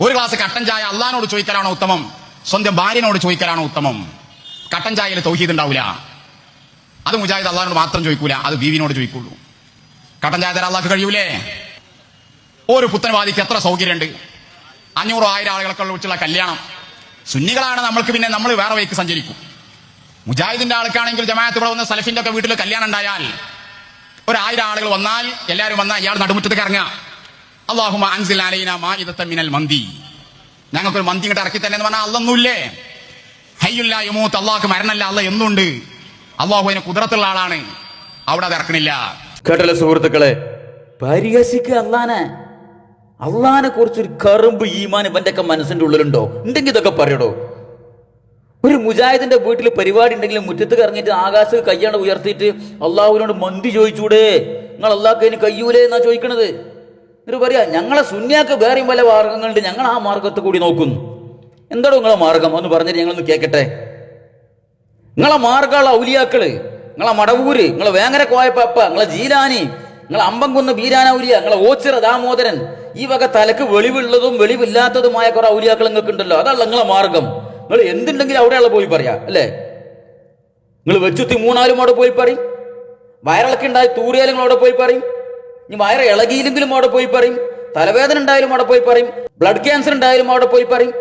ഒരു ഗ്ലാസ് കട്ടൻ ചായ അള്ളാഹിനോട് ചോദിക്കലാണോ ഉത്തമം, സ്വന്തം ഭാര്യനോട് ചോദിക്കലാണോ ഉത്തമം? കട്ടൻ ചായയിൽ തൗഹീദ് ഉണ്ടാവില്ല. അത് മുജാഹിദ് അള്ളാഹിനോട് മാത്രം ചോദിക്കൂല, അത് ബീവിനോട് ചോദിക്കുള്ളൂ. കട്ടൻ ചായ തരാൻ അള്ളാഹ്ക്ക് കഴിയൂലേ? ഒരു പുത്തൻവാദിക്ക് എത്ര സൗകര്യമുണ്ട്. 500-1000 ആളുകളൊക്കെ വിളിച്ചുള്ള കല്യാണം. സുന്നികളാണ് നമ്മൾക്ക്, പിന്നെ നമ്മൾ വേറെ വഴിക്ക് സഞ്ചരിക്കും. മുജാഹിദിന്റെ ആൾക്കാണെങ്കിൽ ജമാഅത്ത് ഇവിടെ വന്ന് സലഫിന്റെ ഒക്കെ വീട്ടിൽ കല്യാണം ഉണ്ടായാൽ 1000 ആളുകൾ വന്നാൽ, എല്ലാവരും വന്നാൽ ഇയാൾ നടുമുറ്റത്തേക്ക് ഇറങ്ങുക, അല്ലാഹുമ്മ അൻസിൽ അലൈനാ മാഇദത്തൻ മിനൽ മന്തി, ഞങ്ങൾക്കൊരു മന്തി ഇങ്ങോട്ട് ഇറക്കി തന്നെ എന്ന് പറഞ്ഞാൽ അല്ലൊന്നുമില്ലേ? ഹയ്യുൽ ലാ യമൂത്ത്, അള്ളാഹ്ക്ക് മരണമല്ല, അല്ല എന്നുണ്ട്. അള്ളാഹു അതിന് കുദറത്തുള്ള ആളാണ്, അവിടെ അത് ഇറക്കണില്ല. കേട്ടല്ലോ സുഹൃത്തുക്കളെ, പരിഹസിക്കുക അള്ളാഹിനെ കുറിച്ചൊരു കറുമ്പ് ഈമാൻ ഇവന്റെ ഒക്കെ മനസ്സിന്റെ ഉള്ളിലുണ്ടോ? ഉണ്ടെങ്കിൽ ഇതൊക്കെ പറയടോ. ഒരു മുജാഹിദിന്റെ വീട്ടിൽ പരിപാടി ഉണ്ടെങ്കിലും മുറ്റത്ത് ഇറങ്ങിയിട്ട് ആകാശത്ത് കയ്യാണ് ഉയർത്തിയിട്ട് അള്ളാഹുവിനോട് മന്തി ചോദിച്ചൂടെ, നിങ്ങൾ അള്ളാഹ്ക്ക് അതിന് കയ്യൂലേ എന്നാ ചോദിക്കണത്. എന്നിട്ട് പറയാ ഞങ്ങളെ സുന്നിയാക്ക് വേറെയും പല മാർഗങ്ങളുണ്ട്, ഞങ്ങൾ ആ മാർഗത്ത് കൂടി നോക്കുന്നു. എന്താണോ നിങ്ങളെ മാർഗം ഒന്ന് പറഞ്ഞിട്ട് ഞങ്ങളൊന്ന് കേൾക്കട്ടെ. നിങ്ങളെ മാർഗമുള്ള ഔലിയാക്കള്, നിങ്ങളെ മടവൂര്, നിങ്ങളെ വേങ്ങര കോയപ്പാപ്പ, നിങ്ങളെ ജീലാനി, നിങ്ങളെ അമ്പംകുന്ന് ബീരാനൗലിയ, നിങ്ങളെ ഓച്ചിറ ദാമോദരൻ, ഈ വക തലക്ക് വെളിവുള്ളതും വെളിവില്ലാത്തതുമായ കുറെ ഔലിയാക്കൾ നിങ്ങൾക്ക് ഉണ്ടല്ലോ. അതല്ല നിങ്ങളെ മാർഗം. നിങ്ങൾ എന്തുണ്ടെങ്കിലും അവിടെയുള്ള പോയി പറയാ അല്ലേ? നിങ്ങൾ വെച്ചുത്തി മൂന്നാലും അവിടെ പോയി പറയും. വയറിളക്കി ഉണ്ടായി തൂറിയാലും അവിടെ പോയി പറയും. ഇനി വയറ് ഇളകിയില്ലെങ്കിലും അവിടെ പോയി പറയും. തലവേദന ഉണ്ടായാലും അവിടെ പോയി പറയും. ബ്ലഡ് ക്യാൻസർ ഉണ്ടായാലും അവിടെ പോയി പറയും.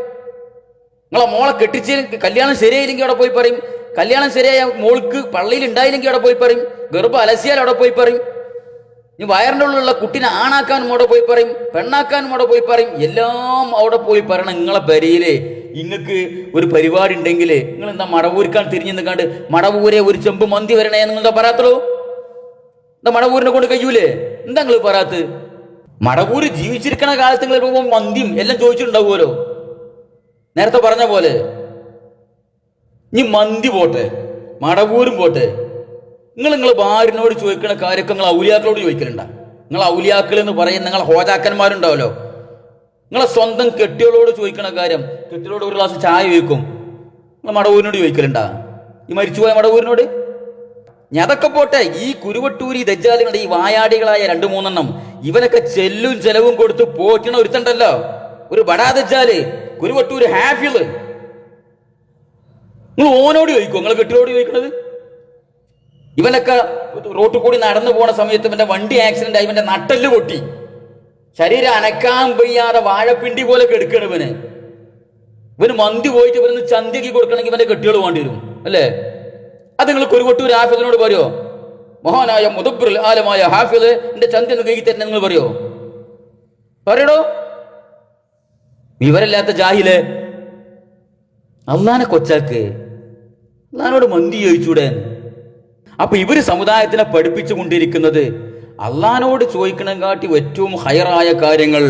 നിങ്ങളെ മോളെ കെട്ടിച്ച് കല്യാണം ശരിയായില്ലെങ്കിൽ അവിടെ പോയി പറയും. കല്യാണം ശരിയായ മോൾക്ക് പള്ളിയിൽ ഉണ്ടായില്ലെങ്കിൽ അവിടെ പോയി പറയും. ഗർഭം അലസിയാൽ അവിടെ പോയി പറയും. ഈ വയറിൻ്റെ ഉള്ളിലുള്ള കുട്ടിനെ ആണാക്കാനും അവിടെ പോയി പറയും, പെണ്ണാക്കാനും അവിടെ പോയി പറയും, എല്ലാം അവിടെ പോയി പറയണം. നിങ്ങളെ പെരയില് ഇങ്ങക്ക് ഒരു പരിപാടി ഉണ്ടെങ്കിൽ നിങ്ങൾ എന്താ മടവൂരിക്കാൻ തിരിഞ്ഞു നിൽക്കാണ്ട് മടവൂരെ ഒരു ചെമ്പ് മന്തി വരണേ നിങ്ങൾ എന്താ പറയാത്തുള്ളൂ? എന്താ മടവൂരിനെ കൊണ്ട് കഴിയൂലേ? എന്താ നിങ്ങൾ പറയാത്ത്? മടവൂര് ജീവിച്ചിരിക്കണ കാലത്ത് നിങ്ങൾ മന്തിയും എല്ലാം ചോദിച്ചിട്ടുണ്ടാവുമല്ലോ. നേരത്തെ പറഞ്ഞ പോലെ ഇനി മന്തി പോട്ടെ, മടവൂരും പോട്ടെ, നിങ്ങളെ ഭാര്യനോട് ചോദിക്കുന്ന കാര്യമൊക്കെ നിങ്ങൾ ഔലിയാക്കളോട് ചോദിക്കലുണ്ട? നിങ്ങൾ ഔലിയാക്കൾ എന്ന് പറയുന്ന നിങ്ങളെ ഹോജാക്കന്മാരുണ്ടാവല്ലോ, നിങ്ങളെ സ്വന്തം കെട്ടികളോട് ചോദിക്കണ കാര്യം, കെട്ടികളോട് ഒരു ഗ്ലാസ് ചായ ചോദിക്കും, നിങ്ങൾ മടവൂരിനോട് ചോദിക്കലുണ്ടാ? ഈ മരിച്ചുപോയ മടവൂരിനോട്? ഞാൻ അതൊക്കെ പോട്ടെ, ഈ കുരുവട്ടൂരി ദജ്ജാലുകളുടെ ഈ വായാടികളായ 2-3 ഇവനൊക്കെ ചെല്ലും ചെലവും കൊടുത്ത് പോറ്റണ ഒരുത്തണ്ടല്ലോ, ഒരു ബടാ ദജ്ജാല് കുരുവട്ടൂര് ഹാഫിള്. നിങ്ങൾ ഓനോട് ചോദിക്കും, നിങ്ങൾ കെട്ടികളോട് ചോദിക്കണത്? ഇവനൊക്കെ റോട്ടിൽ കൂടി നടന്നു പോണ സമയത്ത് ഇവന്റെ വണ്ടി ആക്സിഡന്റ് ആയി, ഇവന്റെ നട്ടെല്ല് പൊട്ടി, ശരീരം അനക്കാൻ വയ്യാതെ വാഴപ്പിണ്ടി പോലെ കെടുക്കണം ഇവന് മന്തി പോയിട്ട് ഇവനൊന്ന് ചന്തിക്ക് കൊടുക്കണമെങ്കിൽ ഇവന്റെ കെട്ടികൾ വേണ്ടി വരും അല്ലേ? അത് നിങ്ങൾ കുരുവട്ടൂർ ഹാഫിദിനോട് പറയോ? മഹാനായ മുദബ്ബിറുൽ ആലമായ ഹാഫിദ് എന്റെ ചന്തി ഒന്ന് കൈകി തരുന്ന നിങ്ങൾ പറയോ? പറയടോ, വിവരമില്ലാത്ത ജാഹില്. അള്ളാനെ കൊച്ചാക്ക്, അള്ളാനോട് മന്തി ചോദിച്ചൂടെ? അപ്പൊ ഇവര് സമുദായത്തിനെ പഠിപ്പിച്ചു കൊണ്ടിരിക്കുന്നത് അള്ളഹാനോട് ചോദിക്കണം കാട്ടി ഏറ്റവും ഹയറായ കാര്യങ്ങൾ.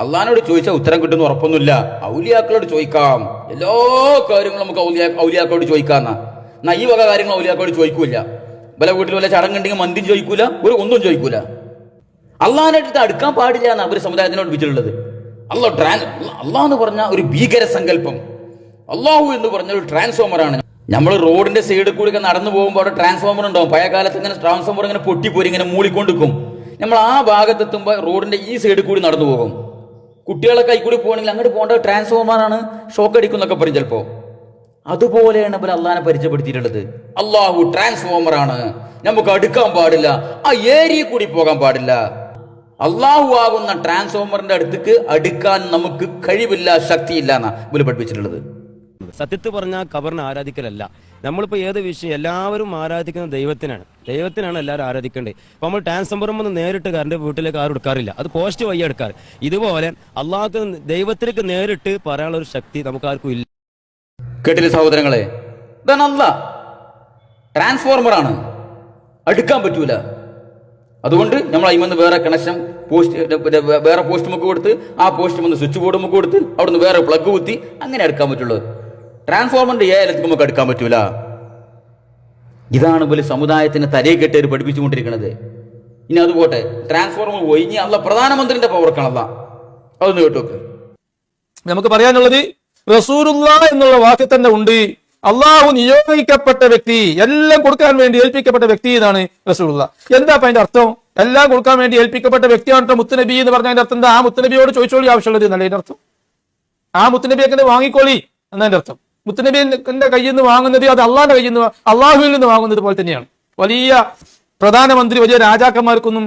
അള്ളഹാനോട് ചോദിച്ചാൽ ഉത്തരം കിട്ടുന്ന ഉറപ്പൊന്നുമില്ല. ഔലിയാക്കളോട് ചോദിക്കാം, എല്ലാ കാര്യങ്ങളും നമുക്ക് ഔലിയാക്കളോട് ചോദിക്കാന്ന. എന്നാ ഈ വക കാര്യങ്ങൾ ഔലിയാക്കളോട് ചോദിക്കൂല. വല്ല വീട്ടിൽ വല്ല ചടങ്ങുണ്ടെങ്കിൽ മന്തിയും ചോദിക്കൂല, ഒന്നും ചോദിക്കൂല. അള്ളഹാന്റെ അടുത്ത് അടുക്കാൻ പാടില്ല എന്നാണ് അവര് സമുദായത്തിനോട് പഠിപ്പിച്ചിട്ടുള്ളത്. അള്ളാഹ് എന്ന് പറഞ്ഞ ഒരു ഭീകര സങ്കല്പം, അള്ളാഹു എന്ന് പറഞ്ഞ ഒരു ട്രാൻസ്ഫോമറാണ്. നമ്മൾ റോഡിന്റെ സൈഡിൽ കൂടി ഒക്കെ നടന്നു പോകുമ്പോൾ അവിടെ ട്രാൻസ്ഫോമർ ഉണ്ടാവും. പഴയ കാലത്ത് ഇങ്ങനെ ട്രാൻസ്ഫോമർ ഇങ്ങനെ പൊട്ടിപ്പോയി ഇങ്ങനെ മൂളിക്കൊണ്ടിരിക്കും. നമ്മൾ ആ ഭാഗത്തെത്തുമ്പോൾ റോഡിന്റെ ഈ സൈഡിൽ കൂടി നടന്നു പോകും. കുട്ടികളൊക്കെ കൈ കൂടി പോകണമെങ്കിൽ അങ്ങോട്ട് പോകേണ്ട ട്രാൻസ്ഫോമറാണ്, ഷോക്ക് അടിക്കും എന്നൊക്കെ പറയും ചിലപ്പോ. അതുപോലെയാണ് ഇവർ അള്ളാഹിനെ പരിചയപ്പെടുത്തിയിട്ടുള്ളത്. അള്ളാഹു ട്രാൻസ്ഫോമർ ആണ്, നമുക്ക് അടുക്കാൻ പാടില്ല, ആ ഏരിയയിൽ കൂടി പോകാൻ പാടില്ല. അള്ളാഹു ആകുന്ന ട്രാൻസ്ഫോമറിന്റെ അടുത്തേക്ക് അടുക്കാൻ നമുക്ക് കഴിവില്ല, ശക്തിയില്ല എന്നാ ഇവര് പഠിപ്പിച്ചിട്ടുള്ളത്. സത്യത്തിൽ പറഞ്ഞാൽ ഖബറിനെ ആരാധിക്കലല്ല. നമ്മളിപ്പോൾ ഏത് വിഷയം എല്ലാവരും ആരാധിക്കുന്ന ദൈവത്തിനാണ് എല്ലാവരും ആരാധിക്കേണ്ടത്. അപ്പോൾ നമ്മൾ ട്രാൻസ്ഫോമറിൽ നേരിട്ട് കറണ്ട് വീട്ടിലേക്ക് ആരും എടുക്കാറില്ല, അത് പോസ്റ്റ് വഴി എടുക്കാറ്. ഇതുപോലെ അള്ളാഹുക്ക് ദൈവത്തിലേക്ക് നേരിട്ട് പറയാനുള്ള ഒരു ശക്തി നമുക്ക് ആർക്കും ഇല്ല. കേട്ടില്ലേ സഹോദരങ്ങളെ? ഇതാണ് അല്ലാഹ് ട്രാൻസ്ഫോർമറാണ്, അടുക്കാൻ പറ്റൂല. അതുകൊണ്ട് നമ്മൾ അതിൽ വേറെ കണക്ഷൻ വേറെ പോസ്റ്റ് നമുക്ക് കൊടുത്ത് ആ പോസ്റ്റ് സ്വിച്ച് ബോർഡ് നമുക്ക് കൊടുത്ത് അവിടുന്ന് വേറെ പ്ലഗ് കുത്തി അങ്ങനെ എടുക്കാൻ പറ്റുള്ളൂ. ട്രാൻസ്ഫോമറിന്റെ ഏലത്തിൽ നമുക്ക് എടുക്കാൻ പറ്റൂല. ഇതാണ് വലിയ സമുദായത്തിന് തലയെ കെട്ടി പഠിപ്പിച്ചുകൊണ്ടിരിക്കുന്നത്. ഇനി അതുപോട്ടെ, ട്രാൻസ്ഫോമർ പോയി ഇനി അല്ല പ്രധാനമന്ത്രിന്റെ പവർക്കാണല്ല, അതൊന്ന് കേട്ടോക്ക്. നമുക്ക് പറയാനുള്ളത് റസൂലുള്ളാഹ് എന്നുള്ള വാക്ക് തന്നെ ഉണ്ട്. അള്ളാഹു നിയോഗിക്കപ്പെട്ട വ്യക്തി, എല്ലാം കൊടുക്കാൻ വേണ്ടി ഏൽപ്പിക്കപ്പെട്ട വ്യക്തി എന്നാണ് റസൂലുള്ളാഹ്. എന്താ അപ്പൊ അതിന്റെ അർത്ഥം? എല്ലാം കൊടുക്കാൻ വേണ്ടി ഏൽപ്പിക്കപ്പെട്ട വ്യക്തിയാണ് മുത്തുനബി എന്ന് പറഞ്ഞ അതിന്റെ അർത്ഥം എന്താ? ആ മുത്തുനബിയോട് ചോദിച്ചോളി ആവശ്യമുള്ളത് എന്നല്ല അതിന്റെ അർത്ഥം. ആ മുത്തുനബിയൊക്കെ വാങ്ങിക്കോളി എന്നതിന്റെ അർത്ഥം. മുത്തുനബിന്റെ കയ്യിൽ നിന്ന് വാങ്ങുന്നത് അത് അള്ളാഹിന്റെ കയ്യിൽ നിന്ന്, അള്ളാഹുവിൽ നിന്ന് വാങ്ങുന്നത് പോലെ തന്നെയാണ്. വലിയ പ്രധാനമന്ത്രി, വലിയ രാജാക്കന്മാർക്കൊന്നും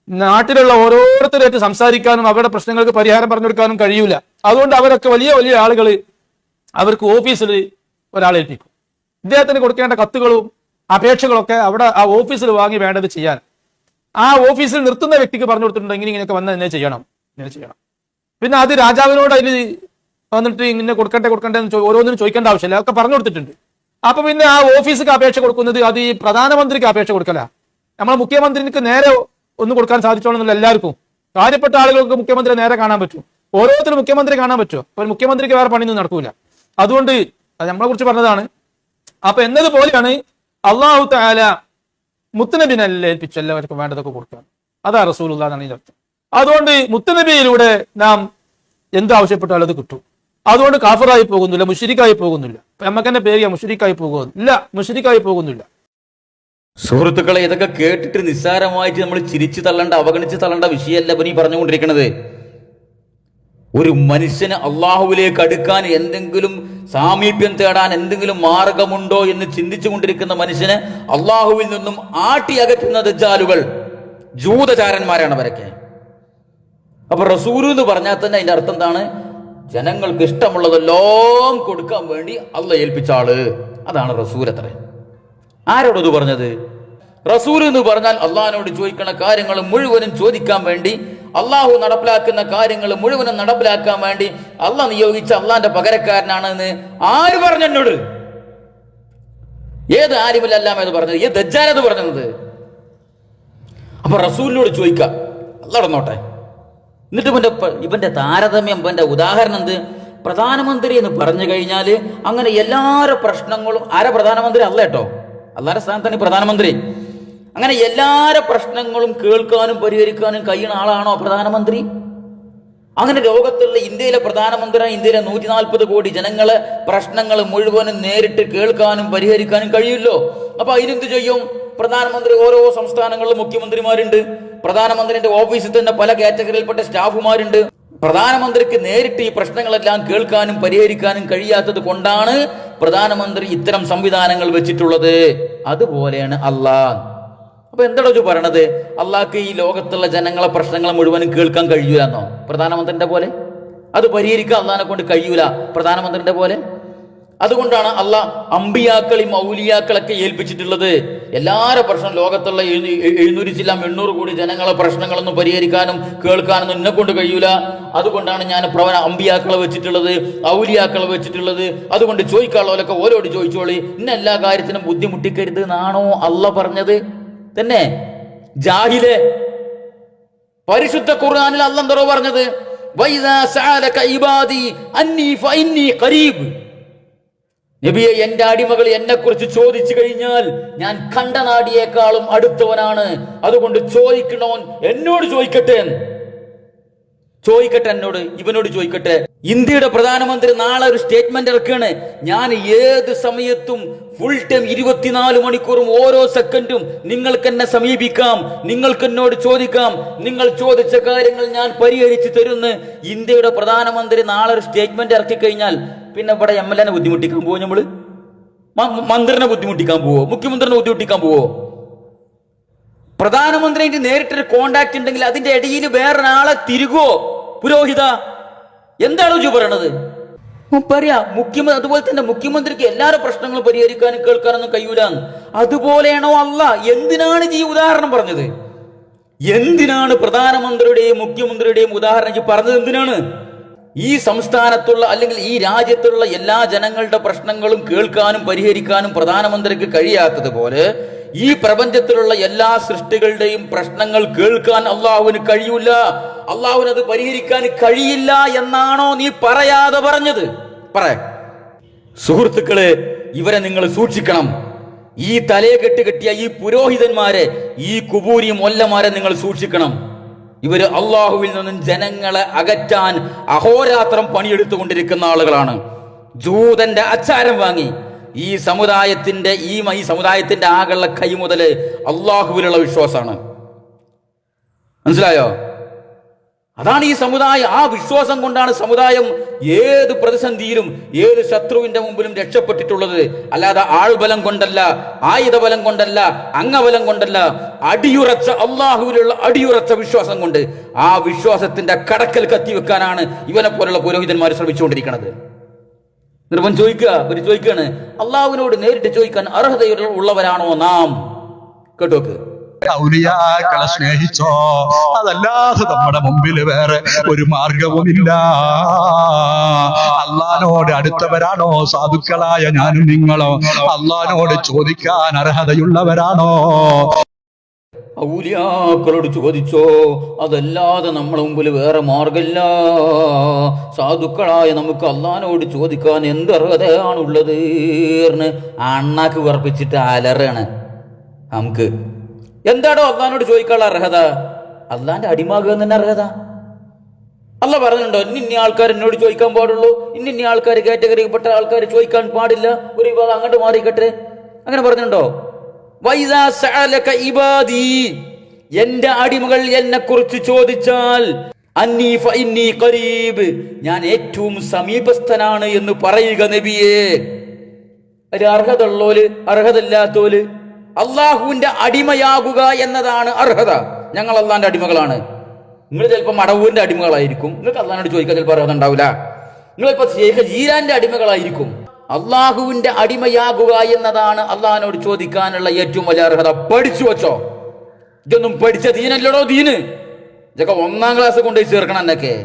നാട്ടിലുള്ള ഓരോരുത്തരായിട്ട് സംസാരിക്കാനും അവരുടെ പ്രശ്നങ്ങൾക്ക് പരിഹാരം പറഞ്ഞു കൊടുക്കാനും കഴിയൂല. അതുകൊണ്ട് അവരൊക്കെ വലിയ വലിയ ആളുകൾ അവർക്ക് ഓഫീസിൽ ഒരാളെ ഏൽപ്പിക്കും. ഇദ്ദേഹത്തിന് കൊടുക്കേണ്ട കത്തുകളും അപേക്ഷകളൊക്കെ അവിടെ ആ ഓഫീസിൽ വാങ്ങി വേണ്ടത് ചെയ്യാൻ ആ ഓഫീസിൽ നിർത്തുന്ന വ്യക്തിക്ക് പറഞ്ഞു കൊടുത്തിട്ടുണ്ടെങ്കിൽ ഇങ്ങനെയൊക്കെ വന്ന് ഇങ്ങനെ ചെയ്യണം. പിന്നെ അത് രാജാവിനോട് അതിൽ വന്നിട്ട് ഇങ്ങനെ കൊടുക്കട്ടെ എന്ന് ഓരോന്നിനും ചോദിക്കേണ്ട ആവശ്യമില്ല, അതൊക്കെ പറഞ്ഞു കൊടുത്തിട്ടുണ്ട്. അപ്പൊ പിന്നെ ആ ഓഫീസിക്ക് അപേക്ഷ കൊടുക്കുന്നത് അത് ഈ പ്രധാനമന്ത്രിക്ക് അപേക്ഷ കൊടുക്കല. നമ്മളെ മുഖ്യമന്ത്രിക്ക് നേരെ ഒന്ന് കൊടുക്കാൻ സാധിച്ചോളന്നില്ല. എല്ലാവർക്കും കാര്യപ്പെട്ട ആളുകൾക്ക് മുഖ്യമന്ത്രി നേരെ കാണാൻ പറ്റും, ഓരോരുത്തരും മുഖ്യമന്ത്രി കാണാൻ പറ്റുമോ? അപ്പൊ മുഖ്യമന്ത്രിക്ക് വേറെ പണിയൊന്നും നടക്കൂല. അതുകൊണ്ട് അത് നമ്മളെ കുറിച്ച് പറഞ്ഞതാണ്. അപ്പൊ എന്നതുപോലെയാണ് അള്ളാഹു തആല മുത്തുനബിനല്ലേ ഏൽപ്പിച്ചു എല്ലാവർക്കും വേണ്ടതൊക്കെ കൊടുക്കുക. അതാ റസൂലുള്ളാഹി എന്നാണ് ഇതിന്റെ അർത്ഥം. അതുകൊണ്ട് മുത്തുനബിയിലൂടെ നാം എന്ത് ആവശ്യപ്പെട്ടാലും അത് കിട്ടും. അതുകൊണ്ട് കാഫിറായി പോകുന്നില്ല, മുശ്രിക്കായി പോകുന്നില്ല. നമുക്ക് എന്നെ പേര് മുശ്രിക്കായി പോകുന്നില്ല, മുശ്രിക്കായി പോകുന്നില്ല. സുഹൃത്തുക്കളെ, ഇതൊക്കെ കേട്ടിട്ട് നിസ്സാരമായിട്ട് നമ്മൾ ചിരിച്ചു തള്ളേണ്ട, അവഗണിച്ച് തള്ളേണ്ട വിഷയമല്ല ഇവനീ പറഞ്ഞുകൊണ്ടിരിക്കുന്നത്. ഒരു മനുഷ്യന് അള്ളാഹുവിലേക്ക് അടുക്കാൻ എന്തെങ്കിലും സാമീപ്യം തേടാൻ എന്തെങ്കിലും മാർഗമുണ്ടോ എന്ന് ചിന്തിച്ചു കൊണ്ടിരിക്കുന്ന മനുഷ്യന് അള്ളാഹുവിൽ നിന്നും ആട്ടി അകറ്റുന്ന ദജ്ജാലുകൾ, ജൂതചാരന്മാരാണ് അവരൊക്കെ. അപ്പൊ റസൂല് എന്ന് പറഞ്ഞാൽ തന്നെ അതിന്റെ അർത്ഥം എന്താണ്? ജനങ്ങൾക്ക് ഇഷ്ടമുള്ളതെല്ലാം കൊടുക്കാൻ വേണ്ടി അള്ളാഹ് ഏൽപ്പിച്ച ആള്, അതാണ് റസൂൽ. അത്ര ആരോടത് പറഞ്ഞത്? റസൂൽ എന്ന് പറഞ്ഞാൽ അള്ളാഹിനോട് ചോദിക്കുന്ന കാര്യങ്ങൾ മുഴുവനും ചോദിക്കാൻ വേണ്ടി, അള്ളാഹു നടപ്പിലാക്കുന്ന കാര്യങ്ങൾ മുഴുവനും നടപ്പിലാക്കാൻ വേണ്ടി അള്ളാഹ് നിയോഗിച്ച അള്ളാഹിന്റെ പകരക്കാരനാണ് എന്ന് ആര് പറഞ്ഞു എന്നോട്? ഏത് ആരിമില്ലല്ലാം എന്ന് പറഞ്ഞത്? ഏത് ദജ്ജാലത് പറഞ്ഞത്? അപ്പൊ റസൂലിനോട് ചോദിക്കാം, അള്ളാഹ് നോട്ടെ. എന്നിട്ട് ഇവന്റെ താരതമ്യം, ഇവന്റെ ഉദാഹരണം എന്ത്? പ്രധാനമന്ത്രി എന്ന് പറഞ്ഞു കഴിഞ്ഞാൽ അങ്ങനെ എല്ലാവരുടെ പ്രശ്നങ്ങളും, ആരെ പ്രധാനമന്ത്രി? അല്ല കേട്ടോ, അള്ളാന്റെ സ്ഥാനത്താണ് പ്രധാനമന്ത്രി. അങ്ങനെ എല്ലാവരുടെ പ്രശ്നങ്ങളും കേൾക്കാനും പരിഹരിക്കാനും കഴിയുന്ന ആളാണോ പ്രധാനമന്ത്രി? അങ്ങനെ ലോകത്തുള്ള ഇന്ത്യയിലെ പ്രധാനമന്ത്രി, ഇന്ത്യയിലെ 140 കോടി ജനങ്ങളെ പ്രശ്നങ്ങൾ മുഴുവനും നേരിട്ട് കേൾക്കാനും പരിഹരിക്കാനും കഴിയുമല്ലോ. അപ്പൊ അതിനെന്ത് ചെയ്യും? പ്രധാനമന്ത്രി ഓരോ സംസ്ഥാനങ്ങളിലും മുഖ്യമന്ത്രിമാരുണ്ട്. പ്രധാനമന്ത്രിന്റെ ഓഫീസിൽ തന്നെ പല കാറ്റഗറിയിൽപ്പെട്ട സ്റ്റാഫുമാരുണ്ട്. പ്രധാനമന്ത്രിക്ക് നേരിട്ട് ഈ പ്രശ്നങ്ങളെല്ലാം കേൾക്കാനും പരിഹരിക്കാനും കഴിയാത്തത് കൊണ്ടാണ് പ്രധാനമന്ത്രി ഇത്തരം സംവിധാനങ്ങൾ വെച്ചിട്ടുള്ളത്. അതുപോലെയാണ് അള്ളാഹ്. അപ്പൊ എന്താണോ പറയണത്? അള്ളാഹ്ക്ക് ഈ ലോകത്തുള്ള ജനങ്ങളെ പ്രശ്നങ്ങൾ മുഴുവനും കേൾക്കാൻ കഴിയൂലെന്നോ? പ്രധാനമന്ത്രിന്റെ പോലെ അത് പരിഹരിക്കാൻ അള്ളാഹിനെ കൊണ്ട് കഴിയൂല പ്രധാനമന്ത്രിന്റെ പോലെ. അതുകൊണ്ടാണ് അള്ളാഹ് അമ്പിയാക്കളെയും ഔലിയാക്കളൊക്കെ ഏൽപ്പിച്ചിട്ടുള്ളത്. എല്ലാവരുടെ പ്രശ്നം, ലോകത്തുള്ള 700 കോടി ജനങ്ങളെ പ്രശ്നങ്ങളൊന്നും പരിഹരിക്കാനും കേൾക്കാനൊന്നും എന്നെ കൊണ്ട് കഴിയൂല. അതുകൊണ്ടാണ് ഞാൻ അമ്പിയാക്കളെ വെച്ചിട്ടുള്ളത്, ഔലിയാക്കളെ വെച്ചിട്ടുള്ളത്. അതുകൊണ്ട് ചോദിക്കാനുള്ളവരൊക്കെ ഓരോട് ചോദിച്ചോളി, ഇന്ന എല്ലാ കാര്യത്തിനും ബുദ്ധിമുട്ടിക്കരുത് എന്നാണോ അള്ളാഹ് പറഞ്ഞത്? തന്നെ ജാഹിലെ പരിശുദ്ധ ഖുർആനിൽ അള്ളാഹ് എന്തോ പറഞ്ഞത്? വൈദാ സഅലക ഇബാദി അന്നി ഫഇന്നി ഖരീബ്. നബിയെ, എന്റെ അടിമകൾ എന്നെ കുറിച്ച് ചോദിച്ചു കഴിഞ്ഞാൽ ഞാൻ കണ്ടനാടിയേക്കാളും അടുത്തവനാണ്. അതുകൊണ്ട് ചോദിക്കണോൻ എന്നോട് ചോദിക്കട്ടെ, എന്നോട്, ഇവനോട് ചോദിക്കട്ടെ. ഇന്ത്യയുടെ പ്രധാനമന്ത്രി നാളെ ഒരു സ്റ്റേറ്റ്മെന്റ് ഇറക്കുകയാണ്, ഞാൻ ഏത് സമയത്തും ഫുൾ ടൈം 24 മണിക്കൂറും ഓരോ സെക്കൻഡും നിങ്ങൾക്ക് എന്നെ സമീപിക്കാം, നിങ്ങൾക്ക് എന്നോട് ചോദിക്കാം, നിങ്ങൾ ചോദിച്ച കാര്യങ്ങൾ ഞാൻ പരിഹരിച്ചു തരുന്ന് ഇന്ത്യയുടെ പ്രധാനമന്ത്രി നാളെ ഒരു സ്റ്റേറ്റ്മെന്റ് ഇറക്കി കഴിഞ്ഞാൽ പിന്നെ ഇവിടെ MLA ബുദ്ധിമുട്ടിക്കാൻ പോവോ? നമ്മള് മന്ത്രിനെ ബുദ്ധിമുട്ടിക്കാൻ പോവോ? മുഖ്യമന്ത്രിനെ ബുദ്ധിമുട്ടിക്കാൻ പോവോ? പ്രധാനമന്ത്രിക്ക് നേരിട്ടൊരു കോണ്ടാക്ട് ഉണ്ടെങ്കിൽ അതിന്റെ ഇടയിൽ വേറൊരാളെ തിരുകുവോ? പുരോഹിത, എന്താണ് പറയണത്? പറയാ മുഖ്യമന്ത്രി, അതുപോലെ തന്നെ മുഖ്യമന്ത്രിക്ക് എല്ലാവരുടെ പ്രശ്നങ്ങളും പരിഹരിക്കാനും കേൾക്കാനൊന്നും കഴിയൂലാന്ന്. അതുപോലെയാണോ അള്ളാഹ്? എന്തിനാണ് ഈ ഉദാഹരണം പറഞ്ഞത്? എന്തിനാണ് പ്രധാനമന്ത്രിയുടെയും മുഖ്യമന്ത്രിയുടെയും ഉദാഹരണം പറഞ്ഞത്? എന്തിനാണ്? ഈ സംസ്ഥാനത്തുള്ള അല്ലെങ്കിൽ ഈ രാജ്യത്തുള്ള എല്ലാ ജനങ്ങളുടെ പ്രശ്നങ്ങളും കേൾക്കാനും പരിഹരിക്കാനും പ്രധാനമന്ത്രിക്ക് കഴിയാത്തതുപോലെ ഈ പ്രപഞ്ചത്തിലുള്ള എല്ലാ സൃഷ്ടികളുടെയും പ്രശ്നങ്ങൾ കേൾക്കാൻ അള്ളാഹുവിന് കഴിയൂല, അള്ളാഹുവിന് അത് പരിഹരിക്കാൻ കഴിയില്ല എന്നാണോ നീ പറയാതെ പറഞ്ഞത്? സുഹൃത്തുക്കളെ, ഇവരെ നിങ്ങൾ സൂക്ഷിക്കണം. ഈ തലയെ കെട്ടിയ ഈ പുരോഹിതന്മാരെ, ഈ കുബൂരി മൊല്ലമാരെ നിങ്ങൾ സൂക്ഷിക്കണം. ഇവര് അള്ളാഹുവിൽ നിന്നും ജനങ്ങളെ അകറ്റാൻ അഹോരാത്രം പണിയെടുത്തുകൊണ്ടിരിക്കുന്ന ആളുകളാണ്. ജൂതന്റെ അച്ചാരം വാങ്ങി ഈ സമുദായത്തിന്റെ ആകെയുള്ള കൈ മുതല് അള്ളാഹുവിലുള്ള വിശ്വാസമാണ്. മനസ്സിലായോ? അതാണ് ഈ സമുദായം. ആ വിശ്വാസം കൊണ്ടാണ് സമുദായം ഏത് പ്രതിസന്ധിയിലും ഏത് ശത്രുവിന്റെ മുമ്പിലും രക്ഷപ്പെട്ടിട്ടുള്ളത്. അല്ലാതെ ആൾബലം കൊണ്ടല്ല, ആയുധബലം കൊണ്ടല്ല, അംഗബലം കൊണ്ടല്ല, അടിയുറച്ച അള്ളാഹുവിലുള്ള അടിയുറച്ച വിശ്വാസം കൊണ്ട്. ആ വിശ്വാസത്തിന്റെ കടക്കൽ കത്തിവെക്കാനാണ് ഇവനെ പോലുള്ള പുരോഹിതന്മാർ ശ്രമിച്ചുകൊണ്ടിരിക്കുന്നത്. നിർബൻ ചോദിക്കുകയാണ്, അള്ളാഹുവിനോട് നേരിട്ട് ചോദിക്കാൻ അർഹതയുള്ളവരാണോ നാം? കേട്ടോക്ക്. ഔലിയാക്കളെ സ്നേഹിച്ചോ, അതല്ലാതെ നമ്മുടെ മുമ്പിൽ വേറെ ഒരു മാർഗവുമില്ല. അള്ളാനോട് അടുത്തവരാണോ സാധുക്കളായ ഞാനും നിങ്ങളോ? അള്ളാനോട് ചോദിക്കാൻ അർഹതയുള്ളവരാണോ? ഔലിയാക്കളോട് ചോദിച്ചോ, അതല്ലാതെ നമ്മളെ മുമ്പിൽ വേറെ മാർഗമില്ല. സാധുക്കളായ നമുക്ക് അള്ളാനോട് ചോദിക്കാൻ എന്ത് അർഹതയാണുള്ളത്? അണ്ണാക്ക് ഉറപ്പിച്ചിട്ട് അലറാണ്. നമുക്ക് എന്താണോ അള്ളാനോട് ചോദിക്കാനുള്ള അർഹത? അള്ളാന്റെ അടിമാകുക തന്നെ അർഹത. അള്ളാഹ് പറഞ്ഞിട്ടുണ്ടോ ഇന്ന ആൾക്കാർ എന്നോട് ചോദിക്കാൻ പാടുള്ളൂ, ഇന്ന ആൾക്കാർ കാറ്റഗറിയിൽപ്പെട്ട ആൾക്കാർ ചോദിക്കാൻ പാടില്ല, ഒരു വിഭാഗം അങ്ങോട്ട് മാറിക്കട്ടെ, അങ്ങനെ പറഞ്ഞിട്ടുണ്ടോ? വൈദാ സഅലക ഇബാദി, എന്റെ അടിമകൾ എന്നെ കുറിച്ച് ചോദിച്ചാൽ അന്നി ഫഇന്നി ഖരീബ്, ഞാൻ ഏറ്റവും സമീപസ്ഥനാണ് എന്ന് പറയുക നബിയേ. ഒരു അർഹത ഉള്ളോല് അർഹതയില്ലാത്തോല് അള്ളാഹുവിന്റെ അടിമയാകുക എന്നതാണ് അർഹത. ഞങ്ങൾ അള്ളാന്റെ അടിമകളാണ്. നിങ്ങൾ ചിലപ്പോൾ മടവൂരിന്റെ അടിമകളായിരിക്കും, നിങ്ങൾക്ക് അള്ളാഹിനോട് ചോദിക്കാൻ ചിലപ്പോൾ അർഹത ഉണ്ടാവില്ല. നിങ്ങൾ ചിലപ്പോൾ ശൈഖ് ജീലാന്റെ അടിമകളായിരിക്കും. അള്ളാഹുവിന്റെ അടിമയാകുക എന്നതാണ് അള്ളാഹിനോട് ചോദിക്കാനുള്ള ഏറ്റവും വലിയ അർഹത. പഠിച്ചു വച്ചോ. ഇതൊന്നും പഠിച്ച ദീനല്ലടോ ദീന്. ഇതൊക്കെ 1-ാം ക്ലാസ് കൊണ്ടുപോയി ചേർക്കണം. എന്നൊക്കെ